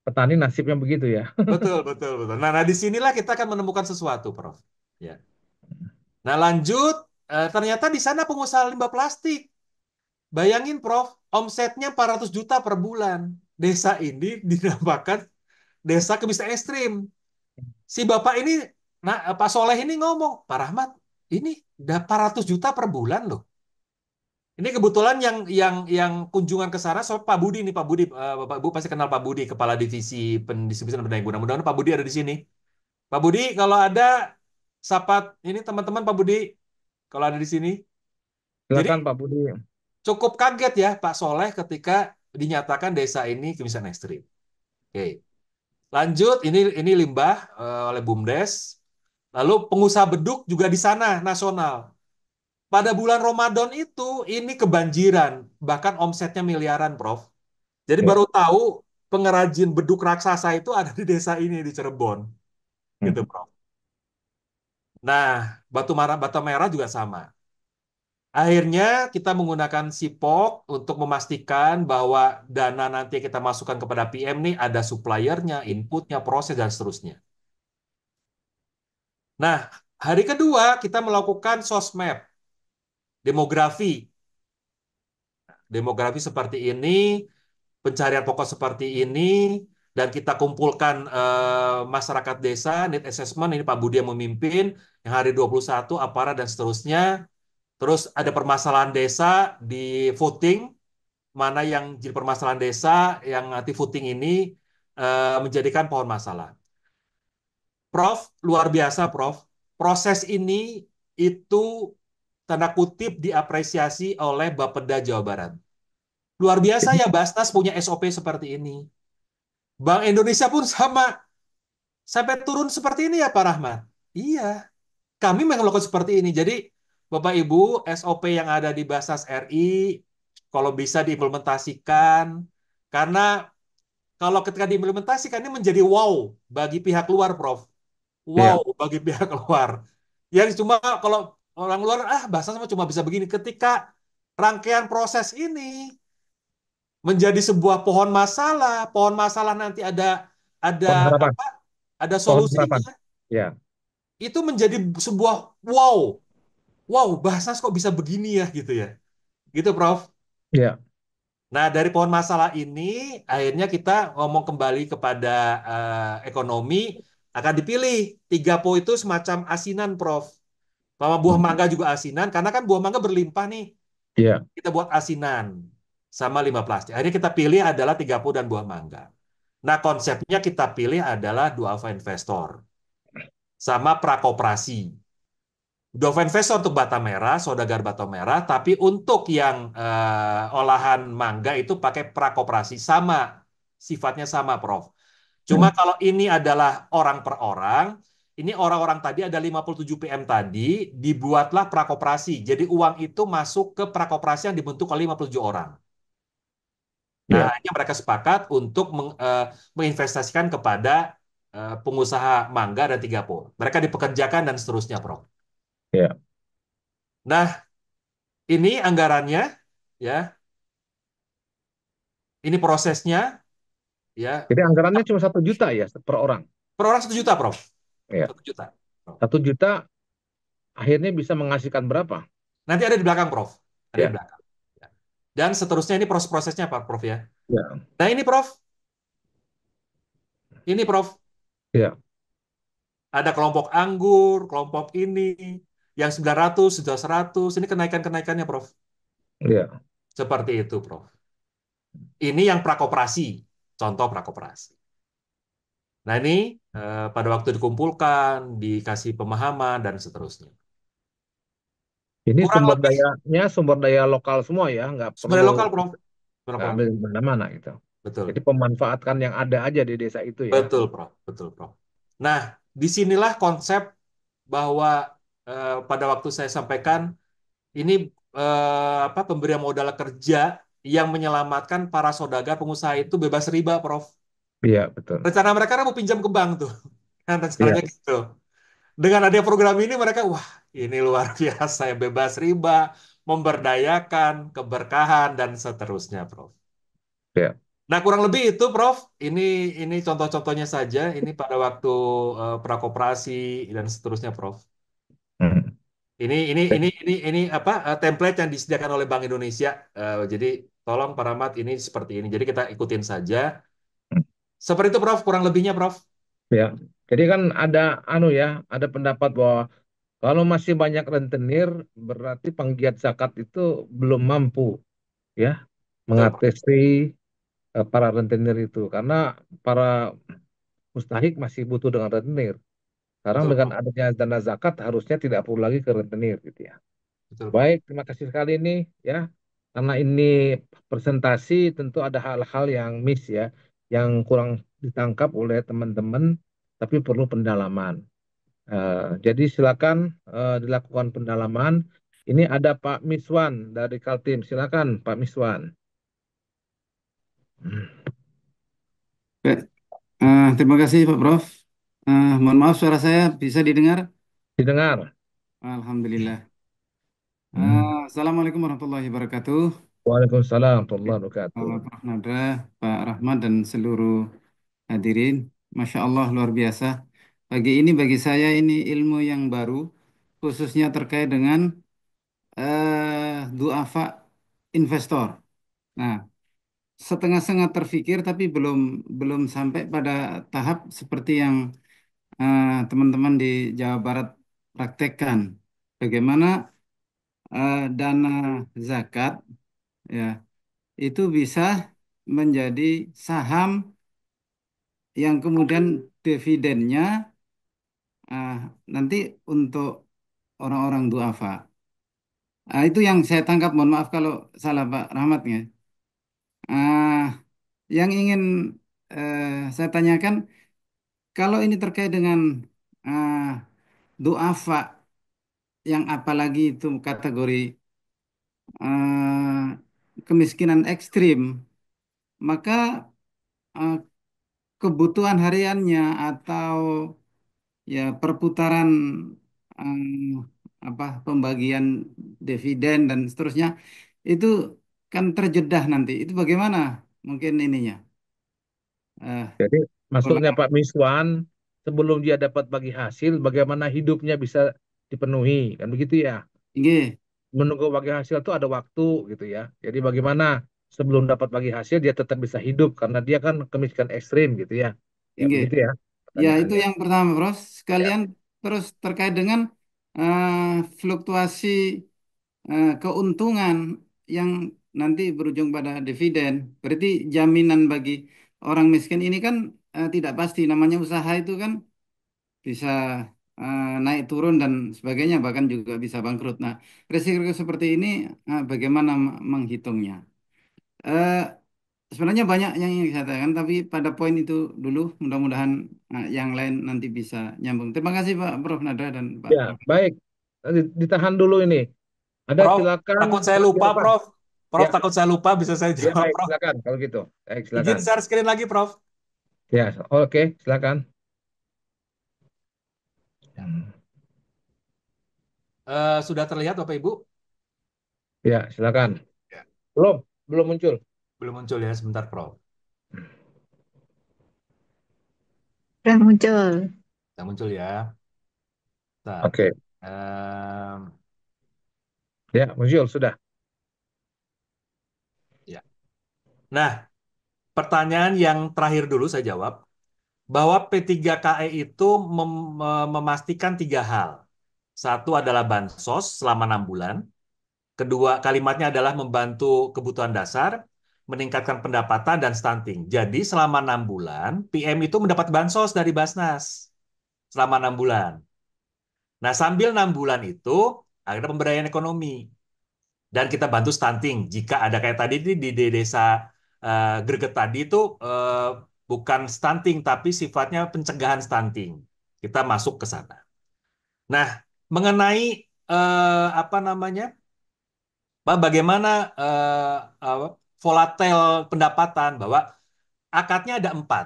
S1: petani nasibnya begitu ya.
S2: Betul, betul, betul. Nah, disinilah kita akan menemukan sesuatu, Prof. Ya. Nah, lanjut, ternyata di sana pengusaha limbah plastik. Bayangin, Prof, omsetnya 400 juta per bulan. Desa ini dinamakan desa kemiskinan ekstrim. Si bapak ini, nah Pak Soleh ini ngomong, Pak Rahmat, ini udah 400 juta per bulan loh. Ini kebetulan yang kunjungan ke sana, so Pak Budi nih, Pak Budi, Bapak Ibu pasti kenal Pak Budi, Kepala Divisi Pendistribusian Berdaya Guna. Mudah-mudahan Pak Budi ada di sini. Pak Budi, kalau ada sapat ini teman-teman Pak Budi, kalau ada di sini. Jadi
S1: Silakan Pak Budi.
S2: cukup kaget ya Pak Soleh ketika dinyatakan desa ini kemiskinan ekstrim. Oke, lanjut ini limbah oleh BUMDes. Lalu pengusaha beduk juga di sana nasional. Pada bulan Ramadan itu ini kebanjiran, bahkan omsetnya miliaran, Prof. Jadi
S1: Ya.
S2: baru tahu pengrajin beduk raksasa itu ada di desa ini di Cirebon, gitu,
S1: Hmm.
S2: Prof. Nah, batu merah juga sama. Akhirnya kita menggunakan SIPOK untuk memastikan bahwa dana nanti yang kita masukkan kepada PM nih ada suppliernya, inputnya, proses, dan seterusnya. Nah, hari kedua kita melakukan sosmed, demografi. Demografi seperti ini, pencarian pokok seperti ini, dan kita kumpulkan masyarakat desa, need assessment, ini Pak Budi yang memimpin, yang hari 21, aparat, dan seterusnya. Terus ada permasalahan desa di voting, mana yang jadi permasalahan desa, yang nanti voting ini menjadikan pohon masalah. Prof, luar biasa, Prof. Proses ini itu tanda kutip diapresiasi oleh Bapeda Jawa Barat. Luar biasa ya Basnas punya SOP seperti ini. Bank Indonesia pun sama. Sampai turun seperti ini ya Pak Rahmat. Iya, kami memang melakukan seperti ini. Jadi Bapak Ibu, SOP yang ada di Basnas RI kalau bisa diimplementasikan karena kalau ketika diimplementasikan ini menjadi wow bagi pihak luar, Prof. Wow
S1: Ya,
S2: bagi pihak luar. Yang cuma kalau orang luar Basnas cuma bisa begini ketika rangkaian proses ini menjadi sebuah pohon masalah nanti ada
S1: pohon harapan,
S2: apa? Ada
S1: pohon harapan.
S2: solusinya.
S1: Ya,
S2: Itu menjadi sebuah wow. Wow, Basnas kok bisa begini ya gitu ya. Gitu, Prof.
S1: ya,
S2: Nah, dari pohon masalah ini akhirnya kita ngomong kembali kepada ekonomi akan dipilih. 3 po itu semacam asinan, Prof. Sama buah mangga juga asinan karena kan buah mangga berlimpah nih.
S1: ya.
S2: Kita buat asinan sama 15. Akhirnya kita pilih adalah 3 po dan buah mangga. Nah, konsepnya kita pilih adalah dualfa investor sama prakoperasi. Dualfa investor untuk bata merah, saudagar bata merah, tapi untuk yang olahan mangga itu pakai prakoperasi sama, sifatnya sama, Prof. Cuma
S1: Hmm.
S2: kalau ini adalah orang per orang, ini orang-orang tadi ada 57 PM tadi, dibuatlah prakoperasi. Jadi uang itu masuk ke prakoperasi yang dibentuk oleh 57 orang. Nah,
S1: Ya,
S2: akhirnya mereka sepakat untuk menginvestasikan kepada pengusaha mangga dan 3 po. Mereka dipekerjakan dan seterusnya, Prof.
S1: ya.
S2: Nah, ini anggarannya, ya, ini prosesnya, ya,
S1: Jadi anggarannya cuma 1 juta ya per orang.
S2: per orang 1 juta, Prof.
S1: Ya,
S2: 1 juta. Prof.
S1: 1 juta akhirnya bisa menghasilkan berapa?
S2: Nanti ada di belakang, Prof. Ada di
S1: Ya,
S2: belakang. Ya. Dan seterusnya ini proses-prosesnya, Pak, Prof, ya.
S1: ya,
S2: Nah, ini, Prof. Ini, Prof.
S1: ya,
S2: Ada kelompok anggur, kelompok ini, yang 900 sudah 100. Ini kenaikan-kenaikannya, Prof.
S1: ya.
S2: Seperti itu, Prof. Ini yang prakoperasi, contoh prakoperasi. Nah ini pada waktu dikumpulkan, dikasih pemahaman dan seterusnya.
S1: Ini
S2: Kurang
S1: sumber
S2: lebih
S1: dayanya sumber daya lokal semua ya, nggak perlu
S2: sebenarnya lokal, Prof. Betul,
S1: nggak
S2: Prof.
S1: ambil mana-mana gitu. Jadi
S2: Betul,
S1: pemanfaatkan yang ada aja di desa itu ya.
S2: betul, Prof. Betul, Prof. Nah, disinilah konsep bahwa pada waktu saya sampaikan ini apa pemberian modal kerja yang menyelamatkan para saudagar pengusaha itu bebas riba, Prof.
S1: Iya, betul.
S2: Rencana mereka kan mau pinjam ke bank tuh, kan
S1: Iya,
S2: rencananya gitu. Dengan adanya program ini mereka, wah ini luar biasa ya bebas riba, memberdayakan, keberkahan dan seterusnya, Prof.
S1: iya.
S2: Nah kurang lebih itu, Prof. Ini contoh-contohnya saja. Ini pada waktu prakoperasi dan seterusnya, Prof.
S1: Hmm.
S2: Ini apa template yang disediakan oleh Bank Indonesia. Jadi tolong Pak Rahmat ini seperti ini. Jadi kita ikutin saja. Seperti itu, Prof. Kurang lebihnya, Prof.
S1: Ya. Jadi kan ada anu ya, ada pendapat bahwa kalau masih banyak rentenir berarti penggiat zakat itu belum mampu ya
S2: Betul, Prof.
S1: mengatasi para rentenir itu karena para mustahik masih butuh dengan rentenir. Sekarang
S2: Betul,
S1: dengan
S2: Prof.
S1: adanya dana zakat harusnya tidak perlu lagi ke rentenir gitu ya.
S2: Betul, Prof.
S1: Baik, terima kasih sekali ini ya. Karena ini presentasi tentu ada hal-hal yang miss ya, yang kurang ditangkap oleh teman-teman, tapi perlu pendalaman. Jadi silakan dilakukan pendalaman. Ini ada Pak Miswan dari Kaltim. Silakan Pak Miswan. Hmm.
S3: Baik, terima kasih Pak Prof. Mohon maaf suara saya bisa didengar?
S1: Didengar.
S3: Alhamdulillah.
S1: Hmm.
S3: Assalamualaikum warahmatullahi wabarakatuh.
S1: Waalaikumsalam warahmatullahi wabarakatuh.
S3: Prof. Nadra, Pak Rahmat, dan seluruh hadirin. Masya Allah, luar biasa. Pagi ini bagi saya ini ilmu yang baru, khususnya terkait dengan duafa investor. Nah, setengah-setengah terfikir, tapi belum belum sampai pada tahap seperti yang teman-teman di Jawa Barat praktekkan. Bagaimana dana zakat ya itu bisa menjadi saham yang kemudian dividennya ah, nanti untuk orang-orang duafa. Itu yang saya tangkap. Mohon maaf kalau salah Pak Rahmat ya. Ah, yang ingin saya tanyakan, kalau ini terkait dengan ah, duafa yang apalagi itu kategori kemiskinan ekstrim, maka ah, kebutuhan hariannya atau ya perputaran pembagian dividen dan seterusnya itu kan terjedah nanti. Itu bagaimana mungkin ininya?
S1: Jadi maksudnya
S3: Pola.
S1: Pak Miswan, sebelum dia dapat bagi hasil, bagaimana hidupnya bisa dipenuhi, kan begitu ya?
S3: Nggih,
S1: Menunggu bagi hasil itu ada waktu gitu ya. Jadi bagaimana sebelum dapat bagi hasil dia tetap bisa hidup karena dia kan kemiskinan ekstrim gitu ya. Ya
S3: nggih.
S1: begitu ya
S3: Ya, itu
S1: pertanyaannya.
S3: yang pertama, Bros.
S1: Ya.
S3: Sekalian terus terkait dengan eh, fluktuasi keuntungan yang nanti berujung pada dividen. Berarti jaminan bagi orang miskin ini kan tidak pasti. Namanya usaha itu kan bisa naik turun dan sebagainya, bahkan juga bisa bangkrut. Nah, risiko seperti ini bagaimana menghitungnya? Eh, Sebenarnya banyak yang ingin saya katakan, tapi pada poin itu dulu, mudah-mudahan yang lain nanti bisa nyambung. Terima kasih Pak Prof. Nadra dan Pak
S1: Ya,
S3: Rahmat.
S1: baik. Ditahan dulu ini. Ada
S2: Prof,
S1: silakan
S2: takut saya
S1: lagi
S2: lupa,
S1: apa?
S2: Prof. Prof,
S1: Ya,
S2: takut saya lupa, bisa saya
S1: ya
S2: jawab,
S1: baik,
S2: Prof.
S1: silakan kalau gitu. Baik,
S2: Izin
S1: silakan.
S2: share screen lagi, Prof.
S1: Ya, oke, silakan. Hmm.
S2: Sudah terlihat, Bapak Ibu?
S1: Ya, silakan.
S2: Ya.
S1: Belum, belum muncul.
S2: Belum muncul ya, sebentar, Prof.
S4: Sudah muncul.
S2: Sudah muncul ya. Bentar.
S1: Oke,
S2: Em,
S1: ya muncul sudah.
S2: ya. Nah, pertanyaan yang terakhir dulu saya jawab, bahwa P3KE itu memastikan tiga hal. Satu adalah bansos selama 6 bulan. Kedua, kalimatnya adalah membantu kebutuhan dasar, meningkatkan pendapatan, dan stunting. Jadi selama 6 bulan, PM itu mendapat bansos dari Basnas selama 6 bulan. Nah, sambil 6 bulan itu, ada pemberdayaan ekonomi. Dan kita bantu stunting. Jika ada kayak tadi di desa Greget tadi itu bukan stunting, tapi sifatnya pencegahan stunting. Kita masuk ke sana. Nah, mengenai apa namanya, bagaimana volatil pendapatan, bahwa akadnya ada empat.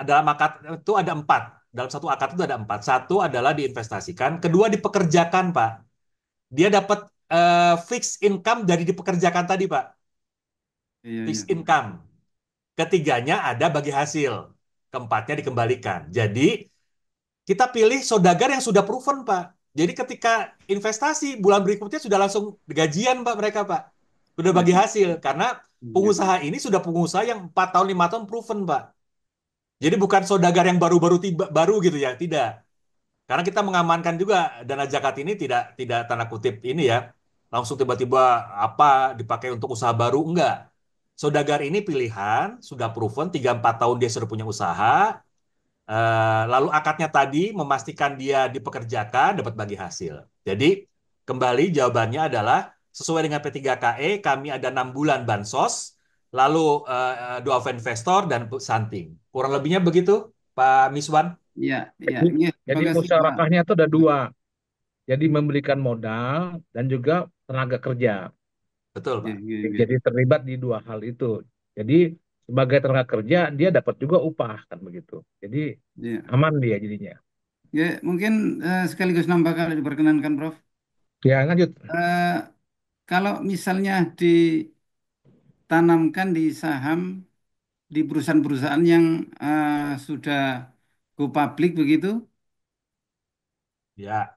S2: Dalam akad itu ada empat. Dalam satu akad itu ada empat. Satu adalah diinvestasikan, kedua dipekerjakan, Pak. Dia dapat fixed income dari dipekerjakan tadi, Pak.
S3: Iya, iya.
S2: Fixed income. Ketiganya ada bagi hasil. Keempatnya dikembalikan. Jadi kita pilih saudagar yang sudah proven, Pak. Jadi ketika investasi bulan berikutnya sudah langsung gajian, Pak, mereka, Pak. Sudah
S3: Iya,
S2: bagi hasil. Karena
S3: iya.
S2: pengusaha ini sudah pengusaha yang 4 tahun, 5 tahun proven, Pak. Jadi bukan saudagar yang baru-baru tiba baru gitu ya, tidak. Karena kita mengamankan juga dana zakat ini tidak tidak tanda kutip ini ya, langsung tiba-tiba apa dipakai untuk usaha baru, enggak. Saudagar ini pilihan, sudah proven 3-4 tahun dia sudah punya usaha, lalu akadnya tadi memastikan dia dipekerjakan, dapat bagi hasil. Jadi kembali jawabannya adalah sesuai dengan P3KE, kami ada 6 bulan bansos, lalu dua investor dan santing. Kurang lebihnya begitu, Pak Miswan.
S3: Iya, iya.
S1: Jadi,
S3: Iya, terima
S1: jadi
S3: kasih Pak.
S1: musyarakahnya itu ada dua. Jadi memberikan modal dan juga tenaga kerja.
S2: Betul,
S3: Iya,
S2: Pak.
S3: iya, iya.
S1: Jadi terlibat di dua hal itu. Jadi sebagai tenaga kerja dia dapat juga upah kan begitu. Jadi
S3: Iya.
S1: aman dia jadinya.
S3: Ya, mungkin sekaligus nambah kalau diperkenankan, Prof.
S1: Ya lanjut.
S3: kalau misalnya ditanamkan di saham di perusahaan-perusahaan yang sudah go public begitu?
S2: Ya,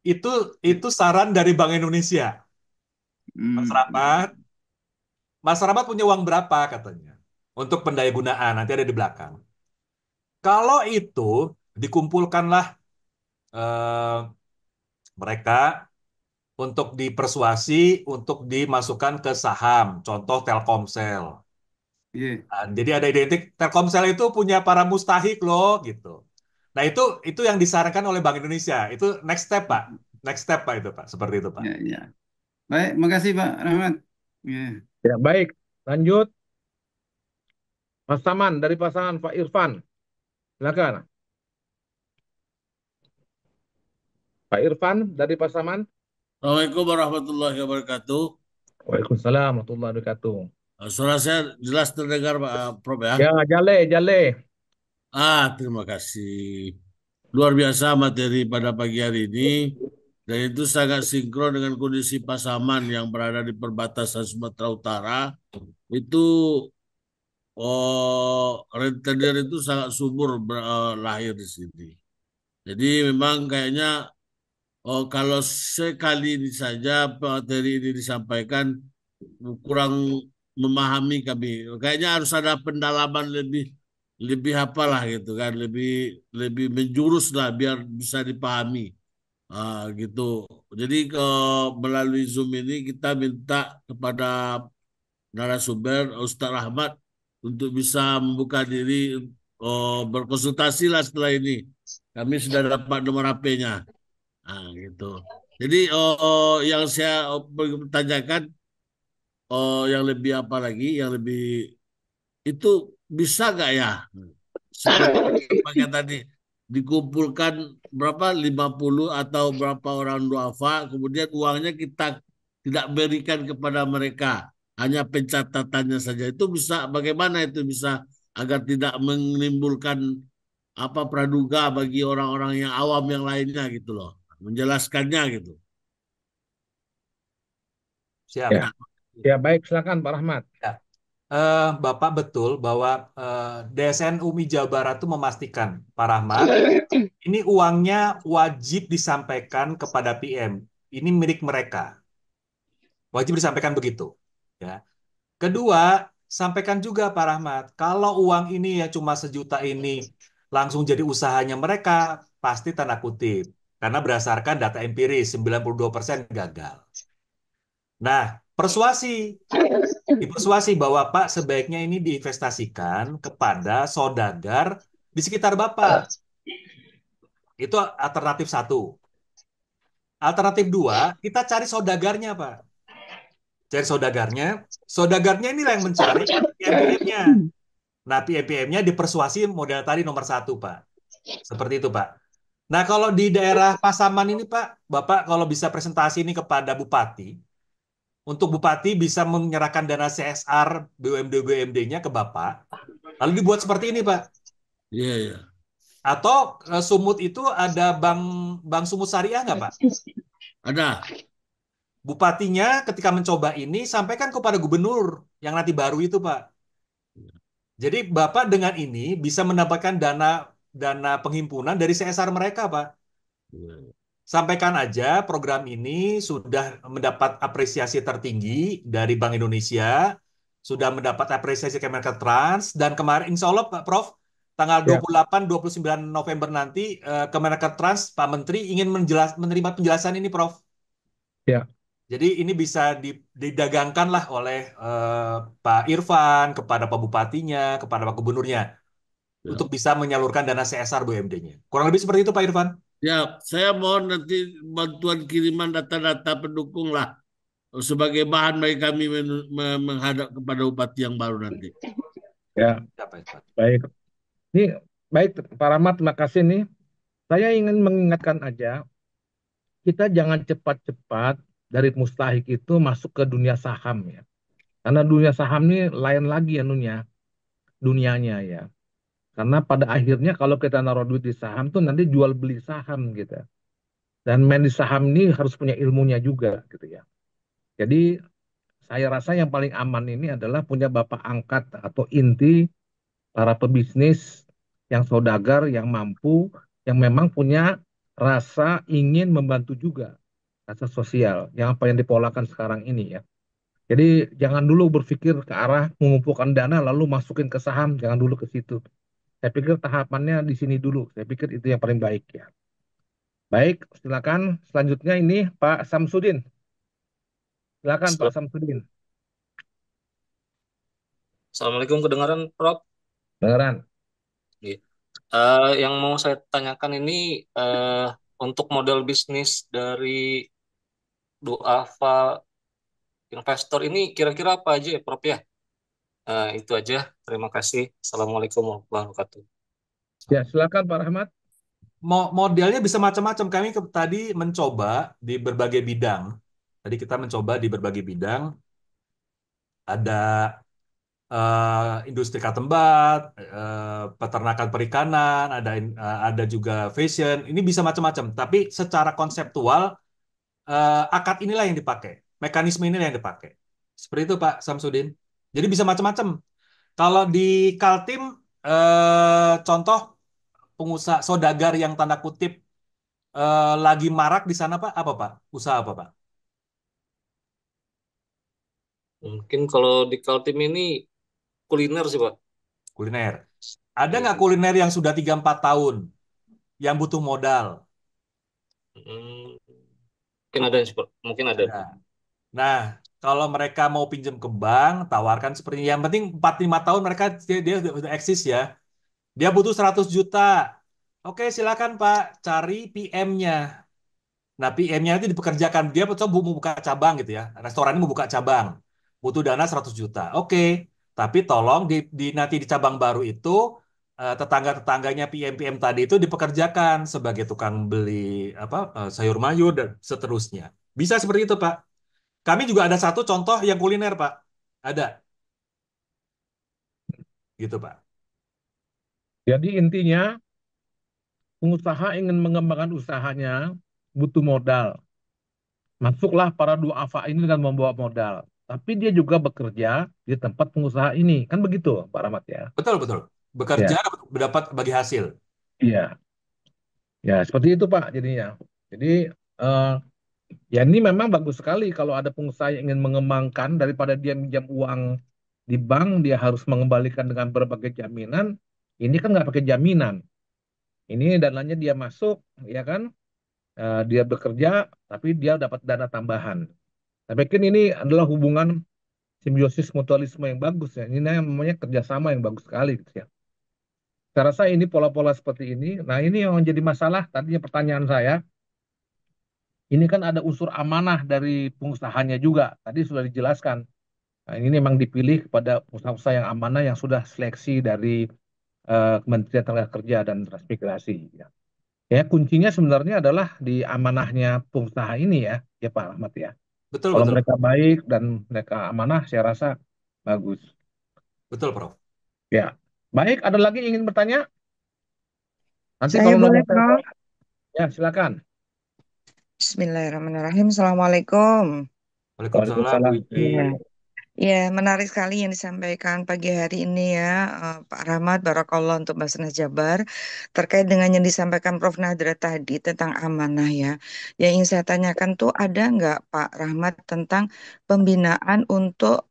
S2: itu itu saran dari Bank Indonesia. Mas
S3: Hmm.
S2: Rahmat, Mas Rahmat punya uang berapa katanya untuk pendaya gunaan nanti ada di belakang. Kalau itu dikumpulkanlah eh, mereka untuk dipersuasi untuk dimasukkan ke saham, contoh Telkomsel.
S3: Iya,
S2: Nah, jadi ada identik Telkomsel itu punya para mustahik loh gitu. Nah, itu yang disarankan oleh Bank Indonesia. Itu next step, Pak. Next step, Pak, itu, Pak. Seperti itu, Pak.
S3: ya, ya. Baik, makasih Pak Rahmat. Ya.
S1: Ya, baik. Lanjut. Mas Saman dari pasangan Pak Irfan. Silakan. Pak Irfan dari pasangan.
S5: Assalamualaikum warahmatullahi wabarakatuh.
S1: Waalaikumsalam warahmatullahi wabarakatuh.
S5: Suara saya jelas terdengar Pak Prof ya.
S1: Ya, Jale, Jale.
S5: Terima kasih. Luar biasa materi pada pagi hari ini dan itu sangat sinkron dengan kondisi Pasaman yang berada di perbatasan Sumatera Utara. Itu rentenir itu sangat subur lahir di sini. Jadi memang kayaknya kalau sekali ini saja materi ini disampaikan kurang memahami kami. Kayaknya harus ada pendalaman lebih lebih apalah gitu kan, lebih lebih menjurus lah biar bisa dipahami. Gitu. Jadi melalui Zoom ini kita minta kepada narasumber Ustaz Rahmat untuk bisa membuka diri berkonsultasi lah setelah ini. Kami sudah dapat nomor HP-nya. Gitu. Jadi yang saya tanyakan yang lebih apa lagi, yang lebih itu bisa nggak ya? Seperti pakai tadi dikumpulkan berapa 50 atau berapa orang duafa, kemudian uangnya kita tidak berikan kepada mereka, hanya pencatatannya saja. Itu bisa bagaimana itu bisa agar tidak menimbulkan apa praduga bagi orang-orang yang awam yang lainnya gitu loh. Menjelaskannya gitu.
S2: Siap.
S1: Ya,
S5: Ya,
S1: ya baik. Silakan Pak Rahmat.
S2: Ya. Bapak betul bahwa DSN UMI Jawa Barat itu memastikan, Pak Rahmat, ini uangnya wajib disampaikan kepada PM. Ini milik mereka. Wajib disampaikan begitu. Ya. Kedua, sampaikan juga Pak Rahmat, kalau uang ini ya cuma sejuta ini langsung jadi usahanya mereka, pasti tanda kutip. Karena berdasarkan data empiris, 92% gagal. Nah, persuasi, dipersuasi bahwa Pak sebaiknya ini diinvestasikan kepada saudagar di sekitar Bapak. Itu alternatif satu. Alternatif dua, kita cari saudagarnya Pak. Cari saudagarnya, saudagarnya inilah yang mencari PMPM-nya. Nah, PMPM-nya dipersuasi model tadi nomor satu, Pak. Seperti itu, Pak. Nah, kalau di daerah Pasaman ini, Pak, Bapak kalau bisa presentasi ini kepada Bupati, untuk Bupati bisa menyerahkan dana CSR BUMD-BUMD-nya ke Bapak, lalu dibuat seperti ini, Pak.
S5: iya, iya.
S2: Atau Sumut itu ada bank bank Sumut Syariah nggak, Pak?
S5: Ada.
S2: Bupatinya ketika mencoba ini sampaikan kepada gubernur yang nanti baru itu, Pak. Jadi Bapak dengan ini bisa mendapatkan dana dana penghimpunan dari CSR mereka, Pak.
S5: Iya.
S2: Sampaikan aja program ini sudah mendapat apresiasi tertinggi dari Bank Indonesia, sudah mendapat apresiasi Kementerian dan kemarin insya Allah Pak Prof, tanggal
S1: Ya,
S2: 28-29 November nanti Kementerian Pak Menteri ingin menerima penjelasan ini, Prof.
S1: ya,
S2: Jadi ini bisa didagangkan lah oleh Pak Irfan kepada Pak Bupatinya, kepada Pak Gubernurnya
S5: Ya.
S2: untuk bisa menyalurkan dana CSR BUMD-nya. Kurang lebih seperti itu Pak Irfan.
S5: Ya, saya mohon nanti bantuan kiriman data-data pendukung lah sebagai bahan bagi kami menghadap kepada bupati yang baru nanti.
S1: ya.
S2: Ya, Pak Irfan.
S1: Baik. Ini baik Pak Rahmat, terima kasih nih. Saya ingin mengingatkan aja, kita jangan cepat-cepat dari mustahik itu masuk ke dunia saham ya. Karena dunia saham ini lain lagi anunya, dunianya ya. Karena pada akhirnya kalau kita naruh duit di saham tuh nanti jual beli saham gitu. Dan main di saham ini harus punya ilmunya juga gitu ya. Jadi saya rasa yang paling aman ini adalah punya bapak angkat atau inti para pebisnis yang saudagar, yang mampu, yang memang punya rasa ingin membantu juga, rasa sosial, yang apa yang dipolakan sekarang ini ya. Jadi jangan dulu berpikir ke arah mengumpulkan dana lalu masukin ke saham, jangan dulu ke situ. Saya pikir tahapannya di sini dulu. Saya pikir itu yang paling baik ya. Baik, silakan. Selanjutnya ini Pak Samsudin. Silakan Pak Samsudin.
S6: Assalamualaikum, kedengaran, Prof?
S1: Beneran.
S6: Iya. Yang mau saya tanyakan ini untuk model bisnis dari duafa investor ini kira-kira apa aja ya, Prof ya? Itu aja. Terima kasih. Assalamualaikum warahmatullahi wabarakatuh.
S1: Ya, silakan Pak Rahmat.
S2: Modelnya bisa macam-macam. Kami tadi mencoba di berbagai bidang. Tadi kita mencoba di berbagai bidang. Ada industri katembat, peternakan perikanan, ada juga fashion. Ini bisa macam-macam. Tapi secara konseptual, akad inilah yang dipakai. Mekanisme inilah yang dipakai. Seperti itu Pak Samsudin. Jadi bisa macam-macam. Kalau di Kaltim, contoh pengusaha saudagar yang tanda kutip lagi marak di sana Pak, apa Pak? Usaha apa Pak?
S6: Mungkin kalau di Kaltim ini kuliner sih, Pak.
S2: Kuliner. Ada
S6: Iya.
S2: nggak kuliner yang sudah 3-4 tahun yang butuh modal?
S6: Hmm, mungkin ada sih, Pak. Mungkin ada.
S2: Ada. Nah, kalau mereka mau pinjam ke bank, tawarkan seperti yang penting 4-5 tahun mereka dia udah eksis ya. Dia butuh 100 juta. Oke, silakan Pak, cari PM-nya. Nah, PM-nya itu dipekerjakan. Dia coba mau buka cabang gitu ya. Restoran ini mau buka cabang. Butuh dana 100 juta. Oke. Tapi tolong nanti di cabang baru itu tetangga-tetangganya PM-PM tadi itu dipekerjakan sebagai tukang beli apa sayur mayur dan seterusnya. Bisa seperti itu, Pak. Kami juga ada satu contoh yang kuliner, Pak. Ada, gitu, Pak.
S1: Jadi intinya pengusaha ingin mengembangkan usahanya butuh modal. Masuklah para duafa ini dengan membawa modal. Tapi dia juga bekerja di tempat pengusaha ini. Kan begitu, Pak Rahmat ya?
S2: Betul, betul. Bekerja
S1: Ya,
S2: dapat bagi hasil.
S1: iya. Ya, seperti itu Pak jadinya. Jadi eh, ya ini memang bagus sekali kalau ada pengusaha yang ingin mengembangkan daripada dia minjam uang di bank, dia harus mengembalikan dengan berbagai jaminan. Ini kan nggak pakai jaminan. Ini dananya dia masuk, ya kan? Dia bekerja, tapi dia dapat dana tambahan. Tapi kan ini adalah hubungan simbiosis mutualisme yang bagus ya. Ini namanya kerjasama yang bagus sekali gitu ya. Saya rasa ini pola-pola seperti ini. Nah ini yang menjadi masalah. Tadinya pertanyaan saya, ini kan ada unsur amanah dari pengusahanya juga. Tadi sudah dijelaskan. Nah, ini memang dipilih kepada usaha-usaha yang amanah yang sudah seleksi dari Kementerian Tenaga Kerja dan Transmigrasi. Ya. Ya, kuncinya sebenarnya adalah di amanahnya pengusaha ini ya, ya Pak Ahmad ya.
S2: Betul,
S1: Kalau
S2: betul.
S1: mereka baik dan mereka amanah, saya rasa bagus.
S2: Betul, Prof.
S1: Ya, baik. Ada lagi yang ingin bertanya? Nanti
S4: Saya
S1: kalau
S4: boleh,
S1: nomor
S4: Prof?
S1: telepon, ya silakan.
S4: Bismillahirrahmanirrahim. Assalamualaikum.
S2: Waalaikumsalam, Bu
S1: Waalaikumsalam.
S2: Idri.
S4: Iya. Ya, menarik sekali yang disampaikan pagi hari ini ya, Pak Rahmat, Barakallah untuk Basnas Jabar, terkait dengan yang disampaikan Prof. Nadra tadi tentang amanah ya. Yang ingin saya tanyakan tuh ada nggak Pak Rahmat tentang pembinaan untuk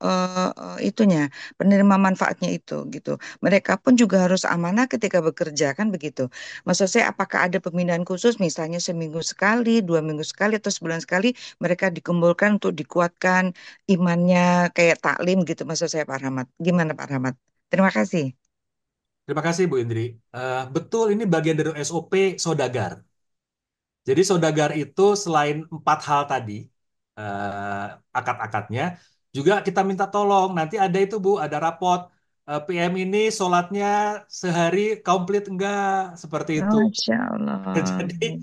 S4: itunya, penerima manfaatnya itu gitu. Mereka pun juga harus amanah ketika bekerja kan begitu. Maksud saya apakah ada pembinaan khusus misalnya seminggu sekali, 2 minggu sekali, atau sebulan sekali mereka dikumpulkan untuk dikuatkan imannya kayak taklim gitu maksud saya Pak Rahmat. Gimana Pak Rahmat? Terima kasih.
S2: Terima kasih, Bu Indri. Betul, ini bagian dari SOP Sodagar. Jadi Sodagar itu selain 4 hal tadi, akad-akadnya, juga kita minta tolong. Nanti ada itu, Bu, ada rapot. PM ini sholatnya sehari komplit enggak, seperti itu.
S4: Masya Allah.
S2: Jadi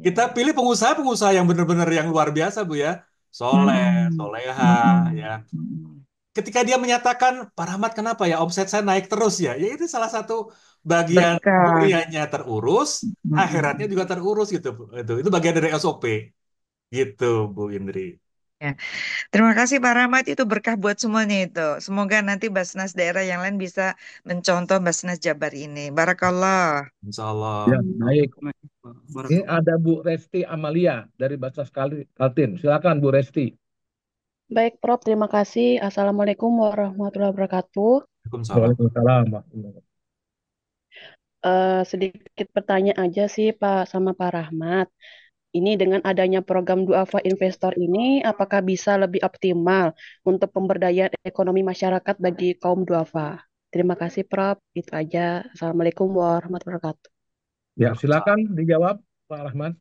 S2: kita pilih pengusaha-pengusaha yang benar-benar yang luar biasa, Bu ya. Soleh,
S4: Mm-mm.
S2: soleha,
S4: Mm-mm.
S2: ya.
S4: Mm-mm.
S2: Ketika dia menyatakan, Pak Rahmat kenapa ya omset saya naik terus ya? Ya itu salah satu bagian
S4: Berkah.
S2: dunianya terurus, akhiratnya
S4: Mm-mm.
S2: juga terurus gitu. Itu bagian dari SOP gitu, Bu Indri.
S4: Ya. Terima kasih Pak Rahmat, itu berkah buat semuanya itu. Semoga nanti Basnas daerah yang lain bisa mencontoh Basnas Jabar ini. Barakallah.
S2: Insya
S1: Ya,
S2: Allah.
S1: baik. Ini
S3: Barakallah.
S1: ada Bu Resti Amalia dari Basnas Kaltim. Silakan Bu Resti.
S7: Baik, Prof. Terima kasih. Assalamualaikum warahmatullahi wabarakatuh.
S2: Waalaikumsalam.
S1: Waalaikumsalam.
S7: Sedikit pertanyaan aja sih Pak sama Pak Rahmat. Ini dengan adanya program Duafa Investor ini, apakah bisa lebih optimal untuk pemberdayaan ekonomi masyarakat bagi kaum Duafa? Terima kasih, Prof. Itu aja. Assalamualaikum warahmatullahi wabarakatuh.
S1: Ya, silakan dijawab Pak Rahmat.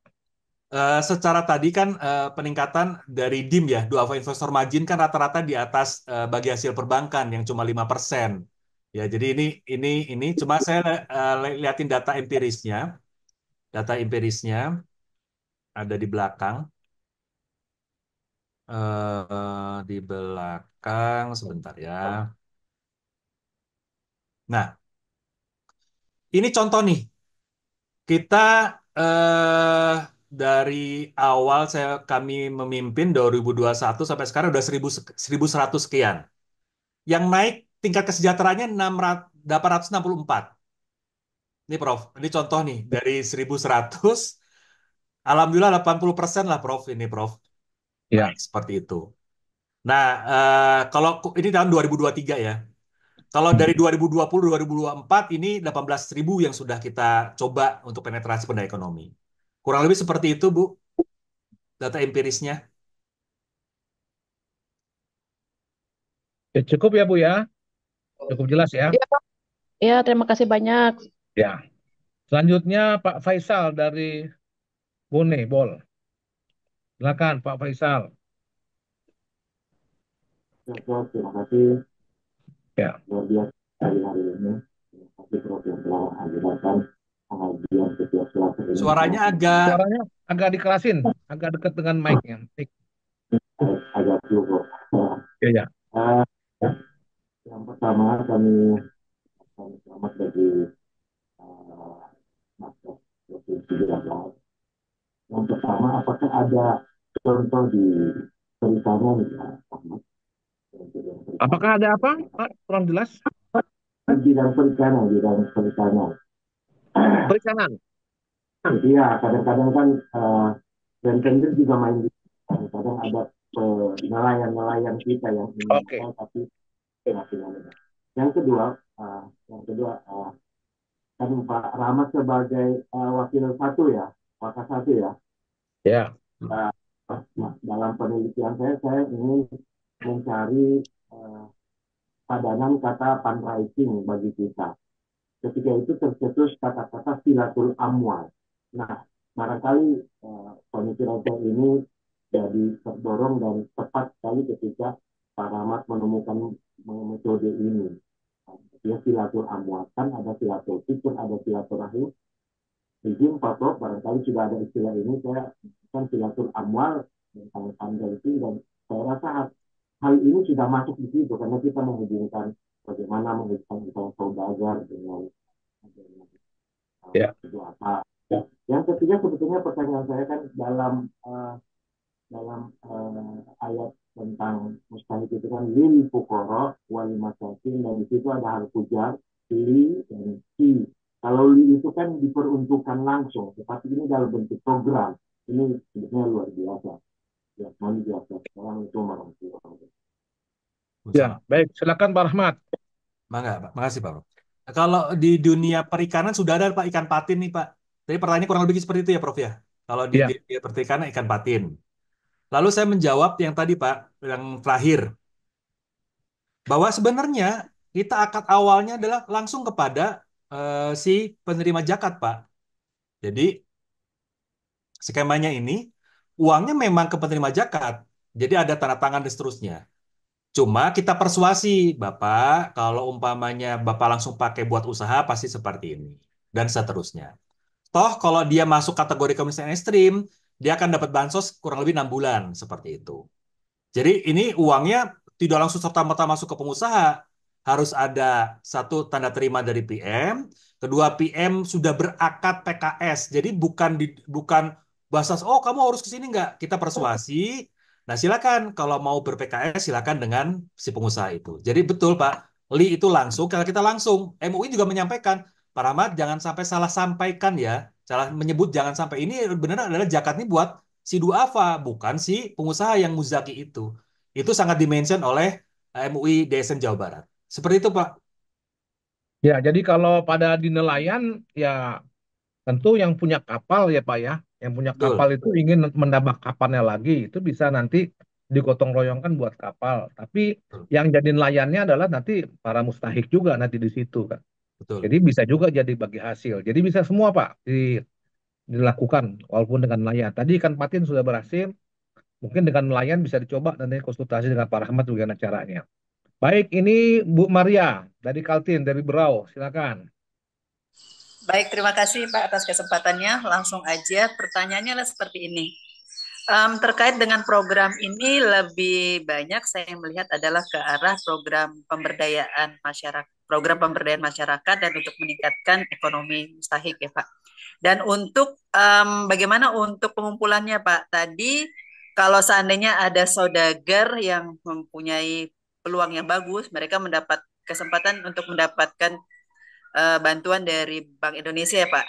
S2: Secara tadi kan peningkatan dari DIM ya, Duafa Investor Margin kan rata-rata di atas bagi hasil perbankan yang cuma 5%. Ya, jadi ini cuma saya liatin data empirisnya. Data empirisnya ada di belakang. Di belakang sebentar ya. Nah, ini contoh nih. Kita eh dari awal kami memimpin 2021 sampai sekarang udah 1100 sekian. Yang naik tingkat kesejahteraannya 864. Ini Prof, ini contoh nih dari 1100, alhamdulillah 80% lah Prof ini Prof.
S1: Ya,
S2: Naik seperti itu. Nah, kalau ini tahun 2023 ya. Kalau dari 2020-2024 ini 18.000 yang sudah kita coba untuk penetrasi pada ekonomi. Kurang lebih seperti itu, Bu, data empirisnya.
S1: ya, cukup ya Bu ya. Cukup jelas ya.
S7: Ya, Pak. Ya, terima kasih banyak.
S1: Ya. Selanjutnya Pak Faisal dari Bone Bol. Silakan Pak Faisal.
S8: Ya, Prof, terima kasih
S1: Ya.
S8: luar biasa hari ini. Terima kasih Prof yang telah mengajarkan pengajian setiap Selasa ini.
S2: Suaranya agak
S1: Suaranya agak dikerasin, agak dekat dengan mic-nya.
S8: Agak dulu, Prof.
S1: Ya, ya.
S8: Eh, yang pertama kami selamat bagi Master Provinsi Jawa. Yang pertama, apakah ada contoh di ceritanya nih, Pak Ahmad?
S1: Apakah ada apa, Pak? Kurang jelas.
S8: Bidang perikanan, bidang perikanan.
S1: Perikanan.
S8: Jadi ya kadang-kadang kan dan tender juga main di kadang-kadang ada nelayan-nelayan kita yang ingin
S1: Oke.
S8: tapi hasilnya. Yang kedua, kan Pak Rahmat sebagai wakil satu ya, wakil satu ya.
S1: Ya.
S8: Uh, dalam penelitian saya ingin mencari padanan kata fundraising bagi kita. Ketika itu tercetus kata-kata silatul amwal. Nah, barangkali pemikiran saya ini jadi terdorong dan tepat sekali ketika Pak Rahmat menemukan metode ini. Dia silatul amwal, kan ada silatul fikir, ada silaturahim. Izin Pak Prof, barangkali sudah ada istilah ini, saya kan silatul amwal tentang fundraising dan saya rasa hal ini sudah masuk di situ karena kita menghubungkan bagaimana menghubungkan saudagar dengan
S1: Ya.
S8: itu apa. Yang ketiga sebetulnya pertanyaan saya kan dalam ayat tentang mustahik itu kan lil fuqara wal masakin dan di situ ada harfu jar li dan ki. Kalau li itu kan diperuntukkan langsung, tetapi ini dalam bentuk program. Ini sebetulnya luar biasa. Ya, mohon biasa. Assalamualaikum warahmatullahi wabarakatuh.
S1: Ya, baik. Silakan Pak Rahmat.
S2: Makasih Pak. Kalau di dunia perikanan sudah ada Pak ikan patin nih Pak. Jadi pertanyaan kurang lebih seperti itu ya Prof ya. Kalau di
S1: Ya.
S2: dunia perikanan ikan patin. Lalu saya menjawab yang tadi Pak, yang terakhir. Bahwa sebenarnya kita akad awalnya adalah langsung kepada si penerima zakat Pak. Jadi skemanya ini uangnya memang ke penerima zakat. Jadi ada tanda tangan dan seterusnya. Cuma kita persuasi, Bapak, kalau umpamanya Bapak langsung pakai buat usaha pasti seperti ini. Dan seterusnya. Toh kalau dia masuk kategori kemiskinan ekstrim, dia akan dapat bansos kurang lebih 6 bulan seperti itu. Jadi ini uangnya tidak langsung serta-merta masuk ke pengusaha. Harus ada satu tanda terima dari PM, kedua PM sudah berakad PKS. Jadi bukan bahasa oh kamu harus ke sini nggak? Kita persuasi Nah, silakan kalau mau ber-PKS silakan dengan si pengusaha itu. Jadi betul Pak, Li itu langsung, kalau kita langsung, MUI juga menyampaikan, Pak Rahmat jangan sampai salah sampaikan ya, salah menyebut jangan sampai ini benar adalah zakat ini buat si duafa, bukan si pengusaha yang muzaki itu. Itu sangat dimention oleh MUI DSN Jawa Barat. Seperti itu Pak.
S1: Ya, jadi kalau pada di nelayan, ya tentu yang punya kapal ya Pak ya, yang punya kapal
S2: Betul.
S1: itu ingin menambah kapalnya lagi, itu bisa nanti digotong royongkan buat kapal. Tapi
S2: Betul.
S1: yang jadi nelayannya adalah nanti para mustahik juga nanti di situ kan.
S2: Betul.
S1: Jadi bisa juga jadi bagi hasil. Jadi bisa semua Pak dilakukan walaupun dengan nelayan. Tadi ikan patin sudah berhasil, mungkin dengan nelayan bisa dicoba nanti konsultasi dengan Pak Rahmat bagaimana caranya. Baik, ini Bu Maria dari Kaltim, dari Berau, silakan.
S9: Baik, terima kasih Pak atas kesempatannya. Langsung aja, pertanyaannya adalah seperti ini. Terkait dengan program ini lebih banyak saya melihat adalah ke arah program pemberdayaan masyarakat dan untuk meningkatkan ekonomi mustahik ya Pak. Dan untuk bagaimana untuk pengumpulannya Pak? Tadi kalau seandainya ada saudagar yang mempunyai peluang yang bagus, mereka mendapat kesempatan untuk mendapatkan bantuan dari Bank Indonesia ya Pak.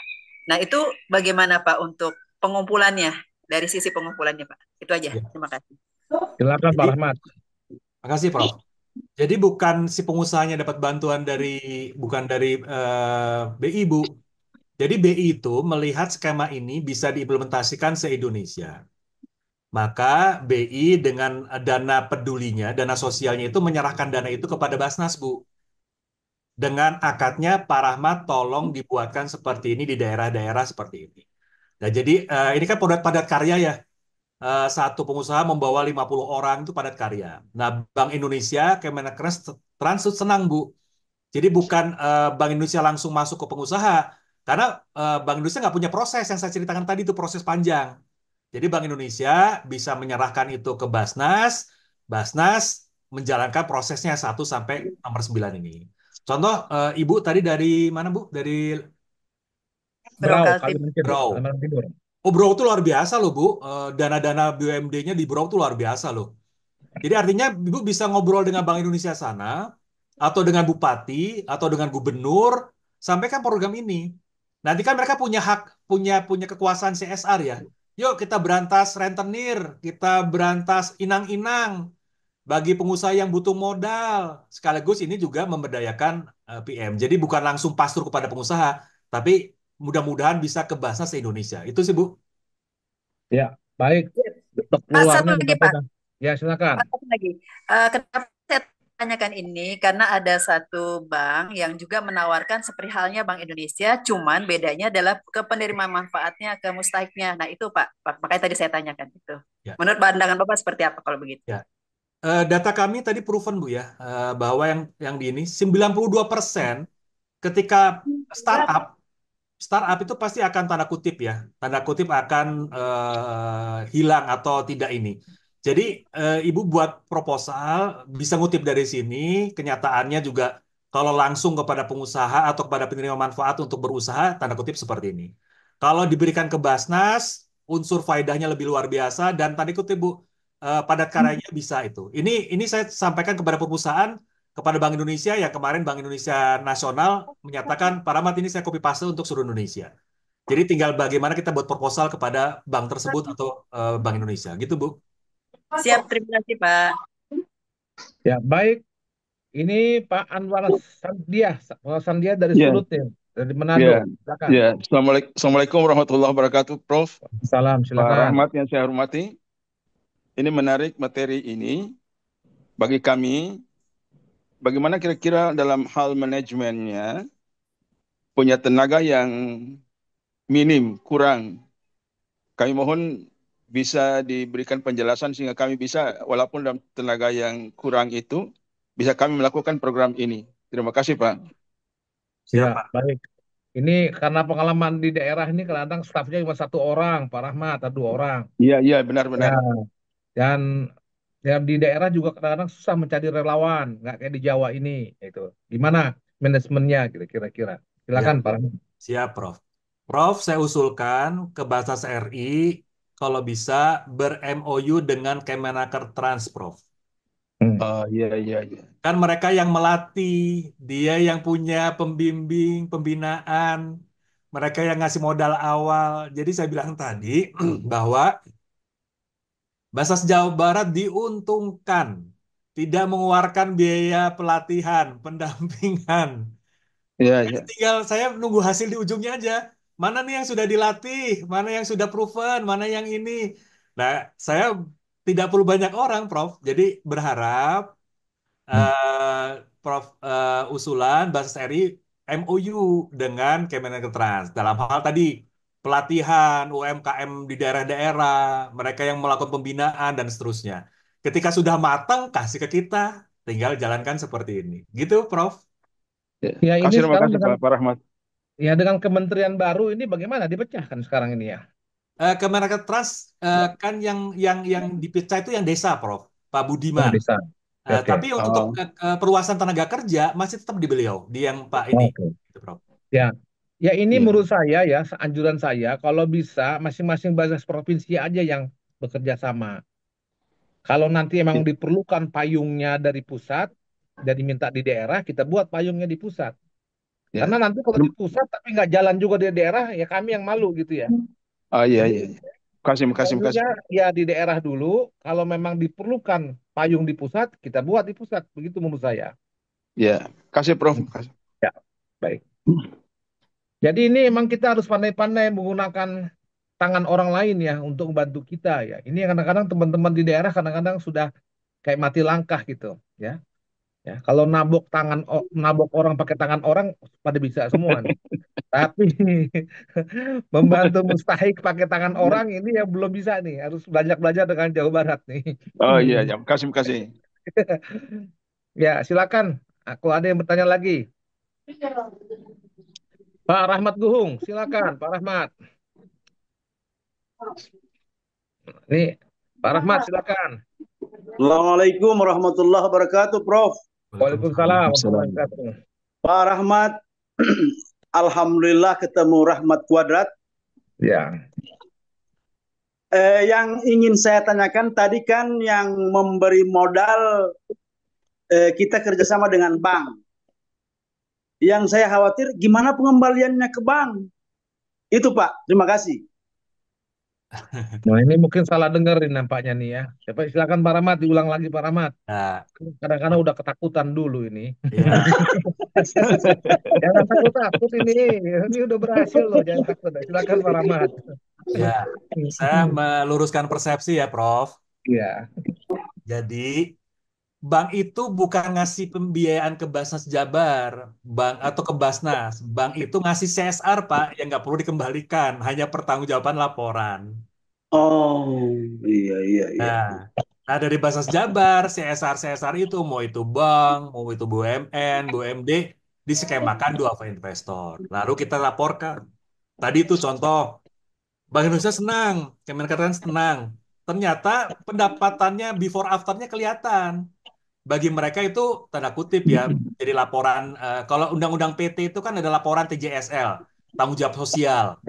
S9: Nah itu bagaimana Pak untuk pengumpulannya, dari sisi pengumpulannya Pak? Itu aja,
S2: Ya.
S9: terima kasih.
S1: Silakan Pak
S2: Jadi,
S1: Rahmat.
S2: makasih Prof. Jadi bukan si pengusahanya dapat bantuan bukan dari BI, Bu. Jadi BI itu melihat skema ini bisa diimplementasikan se-Indonesia. Maka BI dengan dana pedulinya, dana sosialnya itu menyerahkan dana itu kepada Basnas, Bu. Dengan akadnya, Pak Rahmat tolong dibuatkan seperti ini di daerah-daerah seperti ini. Nah, jadi ini kan padat karya ya. Satu pengusaha membawa 50 orang itu padat karya. Nah, Bank Indonesia, Kemenkes, Transut senang, Bu. Jadi bukan Bank Indonesia langsung masuk ke pengusaha, karena Bank Indonesia nggak punya proses yang saya ceritakan tadi itu proses panjang. Jadi Bank Indonesia bisa menyerahkan itu ke Basnas, Basnas menjalankan prosesnya 1 sampai nomor 9 ini. Contoh, Ibu tadi dari mana Bu? Dari
S1: Berau,
S9: Brokaltim.
S1: Kalimantan Timur.
S2: Brau.
S1: Kalimantan Timur.
S2: Oh, Brau itu luar biasa loh Bu. Dana-dana BUMD-nya di Brau itu luar biasa loh. Jadi artinya Ibu bisa ngobrol dengan Bank Indonesia sana, atau dengan bupati, atau dengan gubernur, sampaikan program ini. Nanti kan mereka punya hak, punya kekuasaan CSR ya. Yuk kita berantas rentenir, kita berantas inang-inang bagi pengusaha yang butuh modal. Sekaligus ini juga memberdayakan PM. Jadi bukan langsung pastur kepada pengusaha, tapi mudah-mudahan bisa ke Basnas se-Indonesia. Itu sih Bu.
S1: Ya, baik. Untuk
S9: Pak, satu
S1: peluangnya
S9: lagi
S1: mudah
S9: Pak.
S1: Ya, silakan.
S9: Pak, satu lagi. Kenapa saya tanyakan ini? Karena ada satu bank yang juga menawarkan seperti halnya Bank Indonesia, cuman bedanya adalah ke penerima manfaatnya, ke mustahiknya. Nah itu Pak, makanya tadi saya tanyakan itu.
S2: Ya.
S9: Menurut pandangan Bapak seperti apa kalau begitu?
S2: Ya. Data kami tadi proven Bu ya, bahwa yang di ini 92% ketika startup startup itu pasti akan tanda kutip ya, tanda kutip akan hilang atau tidak ini. Jadi Ibu buat proposal bisa ngutip dari sini, kenyataannya juga kalau langsung kepada pengusaha atau kepada penerima manfaat untuk berusaha, tanda kutip seperti ini. Kalau diberikan ke Basnas, unsur faedahnya lebih luar biasa dan tadi kutip Bu, padat karyanya bisa itu. Ini saya sampaikan kepada perusahaan, kepada Bank Indonesia yang kemarin Bank Indonesia Nasional menyatakan, Pak Rahmat ini saya copy paste untuk seluruh Indonesia. Jadi tinggal bagaimana kita buat proposal kepada bank tersebut atau Bank Indonesia. Gitu, Bu.
S9: Siap, terima kasih Pak.
S1: Ya, baik. Ini Pak Anwar Sandia, Sandia dari
S10: Ya,
S1: Sulut nih, dari Manado.
S10: ya,
S1: Silakan.
S10: ya. Assalamualaikum warahmatullahi wabarakatuh, Prof.
S1: Salam,
S10: Pak
S1: silakan.
S10: Rahmat yang saya hormati, ini menarik materi ini bagi kami. Bagaimana kira-kira dalam hal manajemennya punya tenaga yang minim, kurang. Kami mohon bisa diberikan penjelasan sehingga kami bisa, walaupun dalam tenaga yang kurang itu, bisa kami melakukan program ini. Terima kasih, Pak.
S2: Siap,
S1: Ya,
S2: Pak.
S1: baik. Ini karena pengalaman di daerah ini kadang stafnya cuma 1 orang, Pak Rahmat, atau 2 orang.
S10: Iya, iya,
S1: Ya,
S10: benar-benar.
S1: dan di daerah juga kadang-kadang susah mencari relawan, nggak kayak di Jawa ini. Itu gimana manajemennya gitu kira-kira?
S2: Ya,
S1: Silakan Pak Rahmat.
S2: siap, Prof. Prof, saya usulkan ke Basnas RI kalau bisa ber-MOU dengan Kemenaker Trans, Prof.
S10: Oh iya iya iya.
S2: Kan mereka yang melatih, dia yang punya pembimbing, pembinaan, mereka yang ngasih modal awal. Jadi saya bilang tadi bahwa Basas Jawa Barat diuntungkan tidak mengeluarkan biaya pelatihan, pendampingan.
S10: Iya
S2: Jadi
S10: iya.
S2: tinggal saya nunggu hasil di ujungnya aja. Mana nih yang sudah dilatih, mana yang sudah proven, mana yang ini. Nah, saya tidak perlu banyak orang, Prof. Jadi berharap Prof usulan Basas RI MOU dengan Kementerian dalam hal tadi pelatihan UMKM di daerah-daerah, mereka yang melakukan pembinaan dan seterusnya. Ketika sudah matang, kasih ke kita, tinggal jalankan seperti ini. Gitu, Prof.
S10: Ya.
S1: Ya ini
S10: Terima
S1: sekarang
S10: kasih
S1: dengan
S10: Pak Rahmat.
S1: ya dengan kementerian baru ini bagaimana dipecahkan sekarang ini ya?
S2: Kemenaker Trans kan yang dipecah itu yang desa, Prof. Pak
S1: Oh
S2: Budiman.
S1: desa. Oke.
S2: Tapi untuk
S10: Oh,
S2: perluasan tenaga kerja masih tetap di beliau, di yang Pak ini,
S1: Oke.
S2: gitu, Prof.
S1: Ya. Ya ini
S10: iya.
S1: menurut saya ya, seanjuran saya kalau bisa masing-masing basis provinsi aja yang bekerja sama. Kalau nanti emang diperlukan payungnya dari pusat, dari minta di daerah, kita buat payungnya di pusat.
S10: Ya.
S1: Karena nanti kalau di pusat tapi nggak jalan juga di daerah, ya kami yang malu gitu ya.
S10: Oh iya
S1: Jadi
S10: iya. Kasih kasih kasih.
S1: payungnya ya di daerah dulu. Kalau memang diperlukan payung di pusat, kita buat di pusat. Begitu menurut saya.
S10: Ya, kasih Prof. Kasih.
S1: Ya, baik. Jadi ini emang kita harus pandai-pandai menggunakan tangan orang lain ya untuk membantu kita ya. Ini kadang-kadang teman-teman di daerah kadang-kadang sudah kayak mati langkah gitu ya. Ya, kalau nabok orang pakai tangan orang pada bisa semua nih. Tapi membantu mustahik pakai tangan orang ini yang belum bisa nih. Harus belajar-belajar dengan Jawa Barat nih.
S10: Oh iya iya. Kasih kasih.
S1: Ya, silakan. Aku ada yang bertanya lagi. Pak Rahmat Guhung, silakan Pak Rahmat. Nih, Pak Rahmat silakan.
S11: Assalamualaikum warahmatullahi wabarakatuh, Prof.
S1: Waalaikumsalam
S10: Waalaikumsalam.
S1: warahmatullahi wabarakatuh.
S11: Pak Rahmat, Alhamdulillah ketemu Rahmat Kuadrat.
S1: Ya,
S11: Yang ingin saya tanyakan tadi kan yang memberi modal kita kerjasama dengan bank. Yang saya khawatir gimana pengembaliannya ke bank? Itu Pak, terima kasih.
S1: nah ini mungkin salah dengerin nampaknya nih ya. Silakan Pak Rahmat, diulang lagi Pak Rahmat.
S2: Nah,
S1: Kadang-kadang udah ketakutan dulu ini.
S2: ya,
S1: Jangan takut-takut ini udah berhasil loh, jangan takut. Silakan Pak Rahmat.
S2: ya, saya meluruskan persepsi ya, Prof.
S1: Iya,
S2: Jadi, bank itu bukan ngasih pembiayaan ke Basnas Jabar, bank atau ke Basnas. Bank itu ngasih CSR, Pak, yang nggak perlu dikembalikan, hanya pertanggungjawaban laporan.
S11: Oh, iya iya iya.
S2: Nah, nah dari Basnas Jabar, CSR itu mau itu bank, mau itu BUMN, BUMD, diskemakan dua investor. Lalu kita laporkan. Tadi itu contoh, Bank Indonesia senang, Kementerian senang. Ternyata pendapatannya before afternya kelihatan. Bagi mereka itu tanda kutip ya, jadi laporan. Kalau Undang-Undang PT itu kan ada laporan TJSL, tanggung jawab sosial.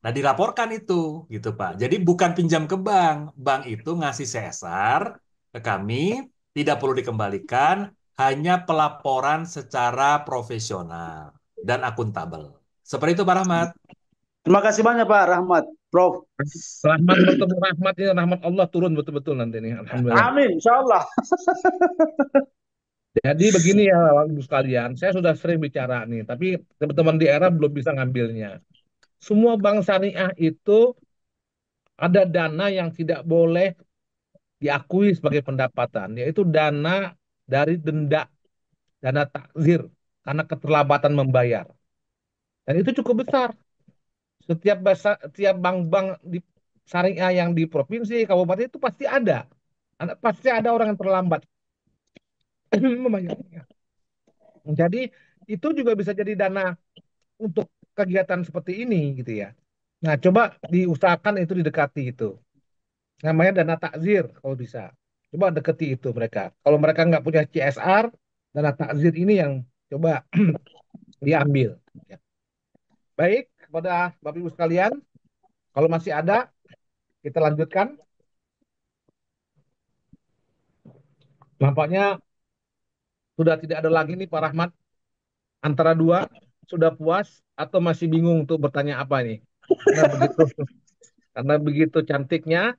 S2: Nah, dilaporkan itu, gitu Pak. Jadi bukan pinjam ke bank. Bank itu ngasih CSR ke kami, tidak perlu dikembalikan, hanya pelaporan secara profesional dan akuntabel. Seperti itu Pak Rahmat.
S11: Terima kasih banyak Pak Rahmat, Prof.
S1: Rahmat bertemu Rahmat ini rahmat Allah turun betul-betul nanti nih. Alhamdulillah.
S11: Amin, insya Allah.
S1: Jadi begini ya Ibu sekalian, saya sudah sering bicara nih, tapi teman-teman di era belum bisa ngambilnya. Semua bank syariah itu ada dana yang tidak boleh diakui sebagai pendapatan, yaitu dana dari denda, dana takzir karena keterlambatan membayar. Dan itu cukup besar. Setiap bank-bank di syariah yang di provinsi, kabupaten itu pasti ada. Pasti ada orang yang terlambat membayarnya. Jadi itu juga bisa jadi dana untuk kegiatan seperti ini gitu ya. Nah, coba diusahakan itu didekati itu. Namanya dana takzir kalau bisa. Coba deketi itu mereka. Kalau mereka nggak punya CSR, dana takzir ini yang coba diambil. Ya. Baik, kepada Bapak Ibu sekalian, kalau masih ada, kita lanjutkan. Nampaknya sudah tidak ada lagi nih Pak Rahmat. Antara dua, sudah puas atau masih bingung tuh bertanya apa nih? Karena begitu cantiknya,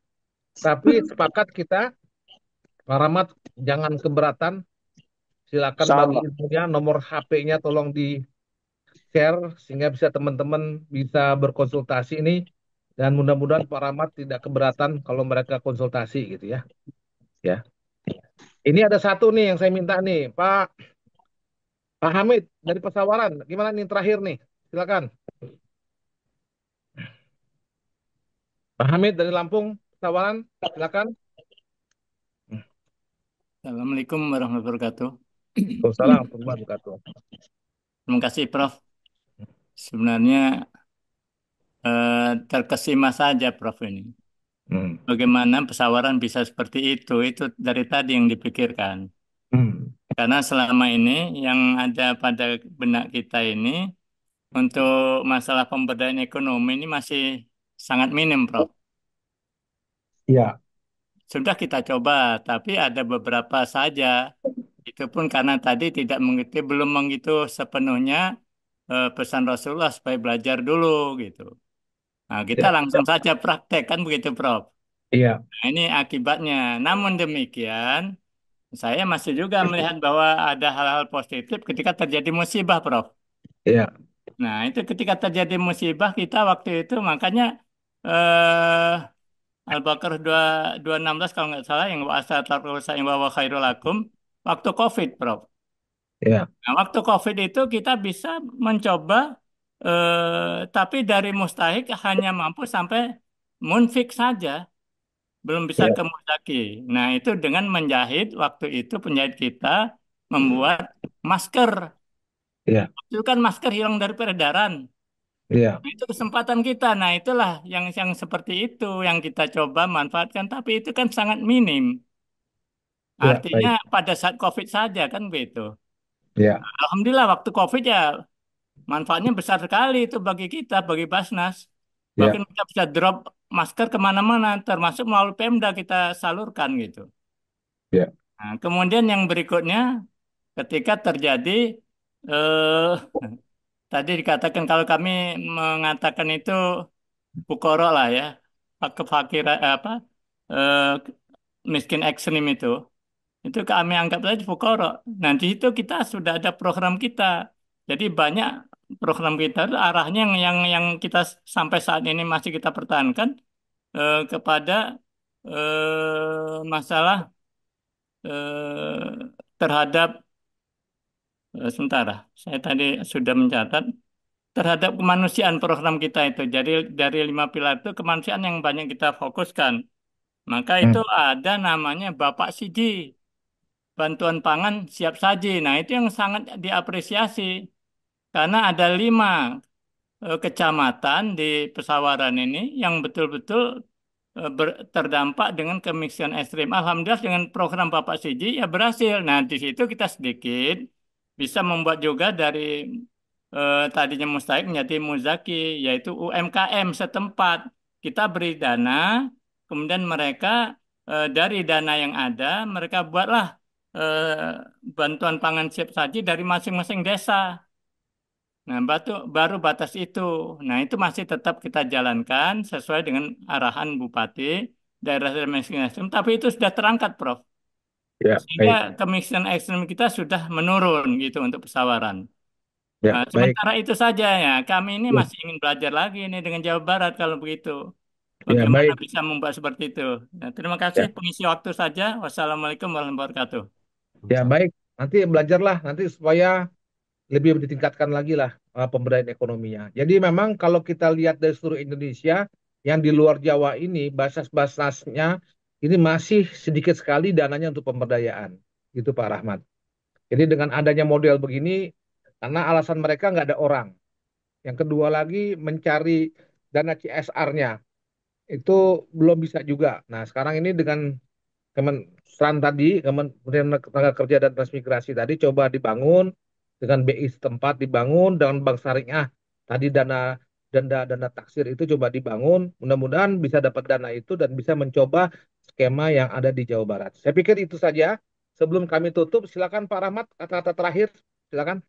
S1: tapi sepakat kita, Pak Rahmat jangan keberatan. Silakan bagi
S11: Sama.
S1: ilmunya, nomor HP-nya tolong di share sehingga bisa teman-teman bisa berkonsultasi ini, dan mudah-mudahan Pak Rahmat tidak keberatan kalau mereka konsultasi gitu ya. Ya. Ini ada satu nih yang saya minta nih, Pak Hamid dari Pesawaran. Gimana nih terakhir nih? Silakan. Pak Hamid dari Lampung, Pesawaran, silakan.
S12: Assalamualaikum warahmatullahi wabarakatuh.
S1: Waalaikumsalam warahmatullahi wabarakatuh.
S12: Terima kasih, Prof. Sebenarnya terkesima saja, Prof, ini. Bagaimana pesawaran bisa seperti itu dari tadi yang dipikirkan. Karena selama ini yang ada pada benak kita ini untuk masalah pemberdayaan ekonomi ini masih sangat minim, Prof.
S1: Iya.
S12: Sudah kita coba, tapi ada beberapa saja. Itu pun karena tadi tidak mengerti, belum mengitu sepenuhnya pesan Rasulullah supaya belajar dulu gitu. Nah, kita
S1: Ya.
S12: langsung saja praktek kan begitu, Prof.
S1: Iya.
S12: Nah, ini akibatnya. Namun demikian, saya masih juga melihat bahwa ada hal-hal positif ketika terjadi musibah, Prof.
S1: Iya.
S12: Nah, itu ketika terjadi musibah kita waktu itu makanya eh Al-Baqarah 216 kalau nggak salah yang wa yang wa khairul lakum waktu COVID, Prof.
S1: Iya.
S12: Nah, waktu COVID itu kita bisa mencoba tapi dari mustahik hanya mampu sampai munfik saja, belum bisa
S1: Iya.
S12: ke muzaki. Nah, itu dengan menjahit waktu itu penjahit kita membuat masker.
S1: Iya.
S12: Itu kan masker hilang dari peredaran.
S1: Iya.
S12: Nah, itu kesempatan kita. Nah, itulah yang seperti itu yang kita coba manfaatkan, tapi itu kan sangat minim.
S1: Iya.
S12: Artinya
S1: Baik.
S12: pada saat COVID saja kan begitu.
S1: Iya.
S12: Alhamdulillah waktu COVID ya manfaatnya besar sekali itu bagi kita, bagi Basnas.
S1: Iya.
S12: Bahkan kita bisa drop masker kemana-mana, termasuk melalui Pemda kita salurkan gitu.
S1: Iya.
S12: Nah, kemudian yang berikutnya, ketika terjadi, eh, tadi dikatakan kalau kami mengatakan itu fukoro lah ya, kefakir apa, eh, miskin ekstrim itu kami anggap saja fukoro. Nanti itu kita sudah ada program kita. Jadi banyak program kita itu arahnya yang kita sampai saat ini masih kita pertahankan kepada masalah terhadap sementara saya tadi sudah mencatat terhadap kemanusiaan program kita itu. Jadi dari 5 pilar itu kemanusiaan yang banyak kita fokuskan. Maka itu ada namanya Bapak Sidi, bantuan pangan siap saji. Nah, itu yang sangat diapresiasi karena ada 5 kecamatan di Pesawaran ini yang betul-betul terdampak dengan kemiskinan ekstrim. Alhamdulillah dengan program Bapak Siji ya berhasil. Nah, di situ kita sedikit bisa membuat juga dari tadinya mustahik menjadi muzaki, yaitu UMKM setempat. Kita beri dana, kemudian mereka dari dana yang ada, mereka buatlah bantuan pangan siap saji dari masing-masing desa. Nah, baru batas itu. Nah, itu masih tetap kita jalankan sesuai dengan arahan Bupati daerah miskin ekstrim, tapi itu sudah terangkat, Prof.
S1: Ya,
S12: Sehingga
S1: baik.
S12: kemiskinan ekstrim kita sudah menurun gitu untuk pesawaran.
S1: Ya,
S12: Nah,
S1: baik.
S12: sementara itu saja ya, kami ini
S1: Ya,
S12: masih ingin belajar lagi ini dengan Jawa Barat kalau begitu.
S1: ya,
S12: Bagaimana
S1: baik.
S12: bisa membuat seperti itu? Nah, terima kasih
S1: Ya,
S12: pengisi waktu saja. Wassalamualaikum warahmatullahi wabarakatuh.
S1: ya, baik. Nanti belajarlah nanti supaya lebih ditingkatkan lagi lah pemberdayaan ekonominya. Jadi memang kalau kita lihat dari seluruh Indonesia, yang di luar Jawa ini, basnas-basnasnya ini masih sedikit sekali dananya untuk pemberdayaan. Gitu Pak Rahmat. Jadi dengan adanya model begini, karena alasan mereka nggak ada orang. Yang kedua lagi mencari dana CSR-nya itu belum bisa juga. Nah sekarang ini dengan Kementerian tadi, Kementerian Tenaga Kerja dan Transmigrasi tadi coba dibangun dengan BI setempat dibangun dengan bank syariah tadi dana dana taksir itu coba dibangun. Mudah-mudahan bisa dapat dana itu dan bisa mencoba skema yang ada di Jawa Barat. Saya pikir itu saja. Sebelum kami tutup, silakan Pak Rahmat, kata-kata terakhir. Silakan.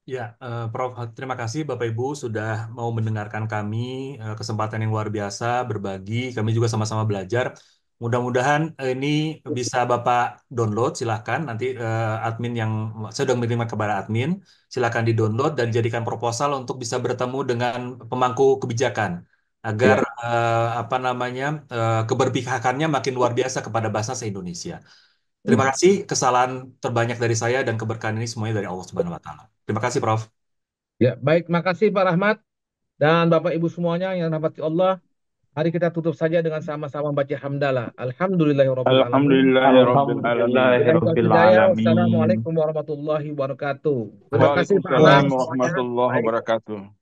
S2: Ya, Prof, terima kasih Bapak Ibu sudah mau mendengarkan kami, kesempatan yang luar biasa, berbagi, kami juga sama-sama belajar. Mudah-mudahan ini bisa Bapak download, silahkan. Nanti admin yang, saya sudah menerima kepada admin, silahkan di-download dan jadikan proposal untuk bisa bertemu dengan pemangku kebijakan. Agar apa namanya keberpihakannya makin luar biasa kepada bahasa se-Indonesia. Terima kasih, kesalahan terbanyak dari saya dan keberkahan ini semuanya dari Allah Subhanahu wa Ta'ala. Terima kasih, Prof.
S1: Ya, baik, makasih Pak Rahmat dan Bapak Ibu semuanya yang rahmati Allah. Mari kita tutup saja dengan sama-sama baca hamdalah. Alhamdulillahirabbil alamin.
S10: Alhamdulillahirabbil alamin.
S1: Wassalamualaikum warahmatullahi wabarakatuh. Terima kasih Pak Ahmad.
S10: Waalaikumsalam warahmatullahi wabarakatuh.